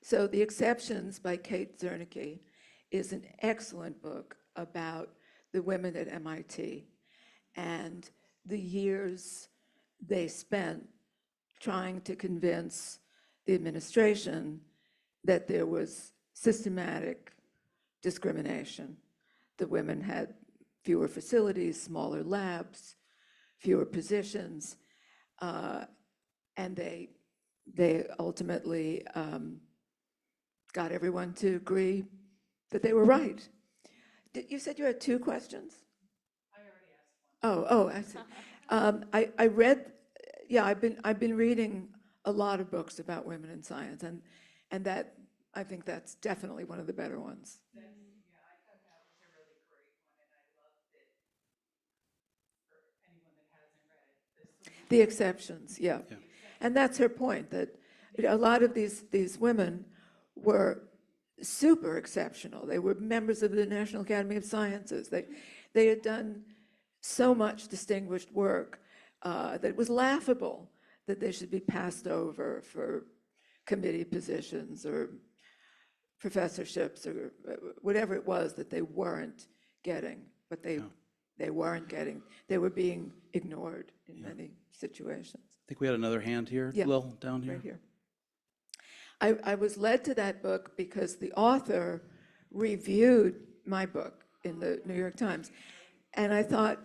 So The Exceptions by Kate Zernike is an excellent book about the women at MIT and the years they spent trying to convince the administration that there was systematic discrimination. The women had fewer facilities, smaller labs, fewer positions, and they ultimately got everyone to agree that they were right. You said you had two questions? I already asked one. Oh, I see. I read, yeah, I've been reading a lot of books about women in science, and that, I think that's definitely one of the better ones. Yeah, I thought that was a really great one, and I loved it. For anyone that hasn't read it, The Exceptions, yeah. And that's her point, that a lot of these women were super exceptional. They were members of the National Academy of Sciences. They had done so much distinguished work that it was laughable that they should be passed over for committee positions or professorships or whatever it was that they weren't getting, but they weren't getting. They were being ignored in many situations. I think we had another hand here. Yeah, Lil, down here. right here. I was led to that book because the author reviewed my book in the New York Times. And I thought,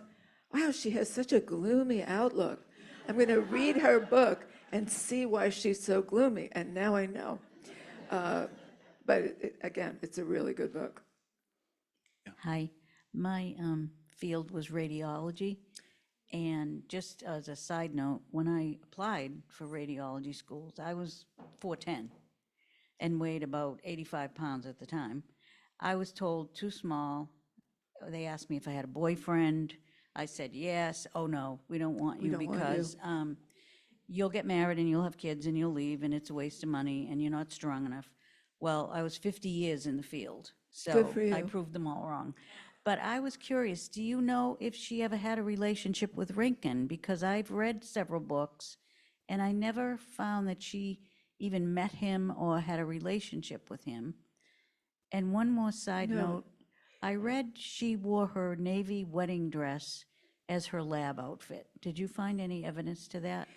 wow, she has such a gloomy outlook. I'm going to read her book and see why she's so gloomy. And now I know. But again, it's a really good book. Hi, my field was radiology. And just as a side note, when I applied for radiology schools, I was 4'10" and weighed about 85 pounds at the time. I was told too small. They asked me if I had a boyfriend. I said yes. Oh no, we don't want you because you'll get married and you'll have kids and you'll leave and it's a waste of money and you're not strong enough. Well, I was 50 years in the field, so Good for you. I proved them all wrong. But I was curious, do you know if she ever had a relationship with Rinkin? Because I've read several books and I never found that she even met him or had a relationship with him. And one more side note, I read she wore her Navy wedding dress as her lab outfit. Did you find any evidence to that?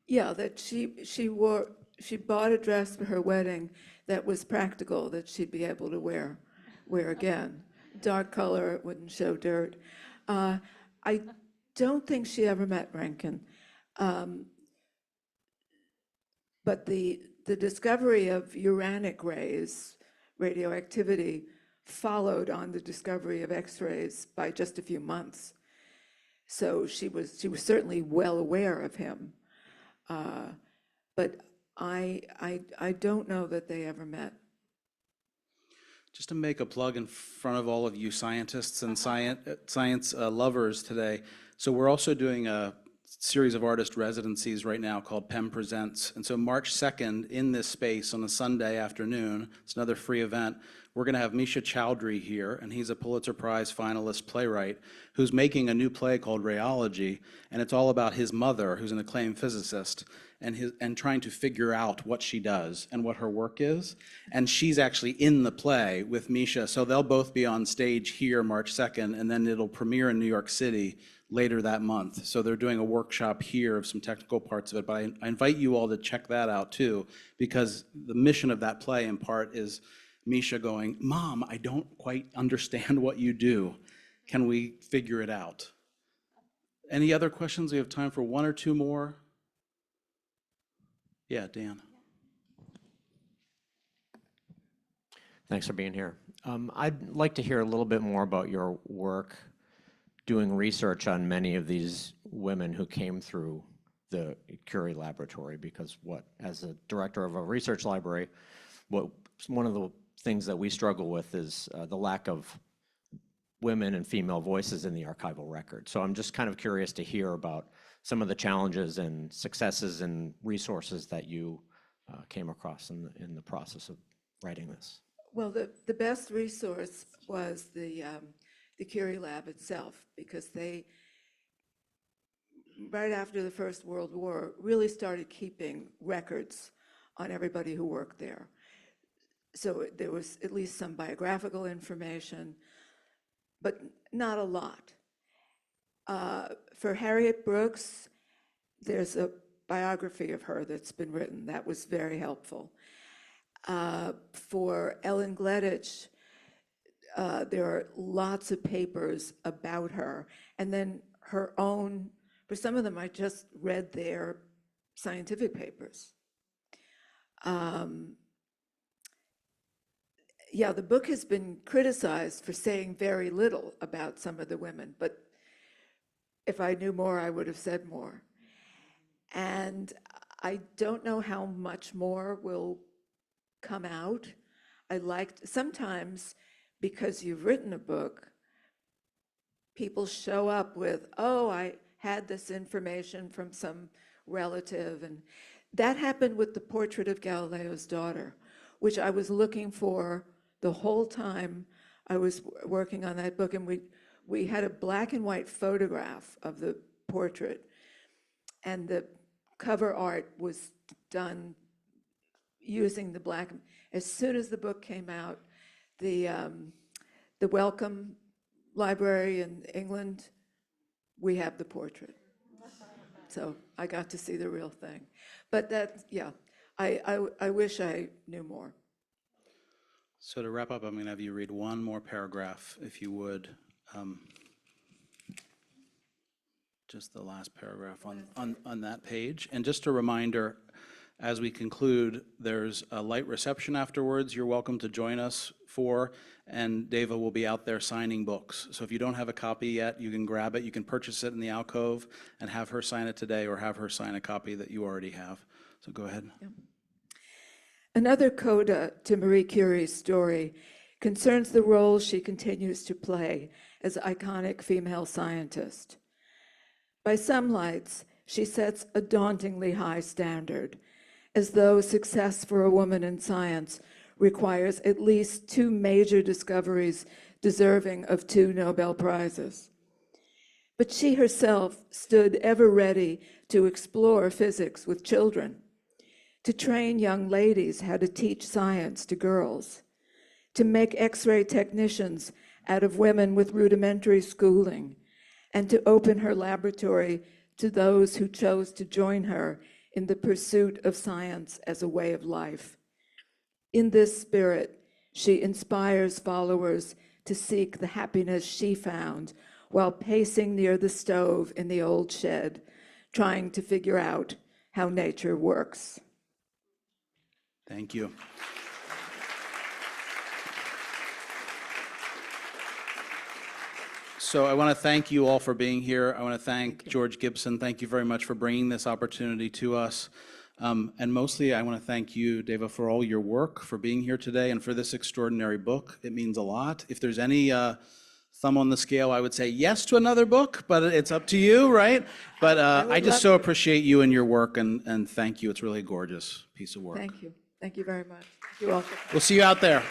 Yeah, that she bought a dress for her wedding that was practical, that she'd be able to wear again. Dark color, it wouldn't show dirt. I don't think she ever met Rankin. But the discovery of uranic rays, radioactivity, followed on the discovery of X-rays by just a few months. So she was certainly well aware of him. But I don't know that they ever met. Just to make a plug in front of all of you scientists and science lovers today. So we're also doing a series of artist residencies right now called PEM Presents. And so March 2nd in this space on a Sunday afternoon, it's another free event, we're going to have Misha Chowdhury here, and he's a Pulitzer Prize finalist playwright who's making a new play called Rayology, and it's all about his mother, who's an acclaimed physicist, and trying to figure out what she does and what her work is. And she's actually in the play with Misha, so they'll both be on stage here March 2nd, and then it'll premiere in New York City later that month. So they're doing a workshop here of some technical parts of it, but I invite you all to check that out too, because the mission of that play in part is Misha going, "Mom, I don't quite understand what you do. Can we figure it out?" Any other questions? We have time for one or two more. Yeah, Dan. Thanks for being here. I'd like to hear a little bit more about your work doing research on many of these women who came through the Curie laboratory, because as a director of a research library, one of the things that we struggle with is the lack of women and female voices in the archival record. So I'm just kind of curious to hear about some of the challenges and successes and resources that you came across in the process of writing this. Well, the best resource was the Curie lab itself, because they, right after the First World War, really started keeping records on everybody who worked there. So there was at least some biographical information, but not a lot. For Harriet Brooks, there's a biography of her that's been written. That was very helpful. For Ellen Gleditch, there are lots of papers about her, and then her own, for some of them I just read their scientific papers. Yeah, the book has been criticized for saying very little about some of the women, but if I knew more, I would have said more. And I don't know how much more will come out. Sometimes, because you've written a book, people show up with, oh, I had this information from some relative. And that happened with the portrait of Galileo's daughter, which I was looking for the whole time I was working on that book. And we had a black and white photograph of the portrait, and the cover art was done using the black. As soon as the book came out, the Wellcome Library in England, we have the portrait. So I got to see the real thing. But yeah, I wish I knew more. So to wrap up, I'm going to have you read one more paragraph, if you would. Just the last paragraph on that page. And just a reminder, as we conclude, there's a light reception afterwards you're welcome to join us for, and Dava will be out there signing books. So if you don't have a copy yet, you can grab it. You can purchase it in the alcove and have her sign it today, or have her sign a copy that you already have. So go ahead. Yeah. Another coda to Marie Curie's story concerns the role she continues to play as iconic female scientist. By some lights, she sets a dauntingly high standard, as though success for a woman in science requires at least 2 major discoveries deserving of 2 Nobel Prizes. But she herself stood ever ready to explore physics with children, to train young ladies how to teach science to girls, to make X-ray technicians out of women with rudimentary schooling, and to open her laboratory to those who chose to join her in the pursuit of science as a way of life. In this spirit, she inspires followers to seek the happiness she found while pacing near the stove in the old shed, trying to figure out how nature works. Thank you. So I want to thank you all for being here. I want to thank George Gibson. Thank you very much for bringing this opportunity to us. And mostly, I want to thank you, Dava, for all your work, for being here today, and for this extraordinary book. It means a lot. If there's any thumb on the scale, I would say yes to another book, but it's up to you, right? But I just so appreciate you and your work, and thank you. It's really a gorgeous piece of work. Thank you. Thank you very much. Thank you all. We'll see you out there.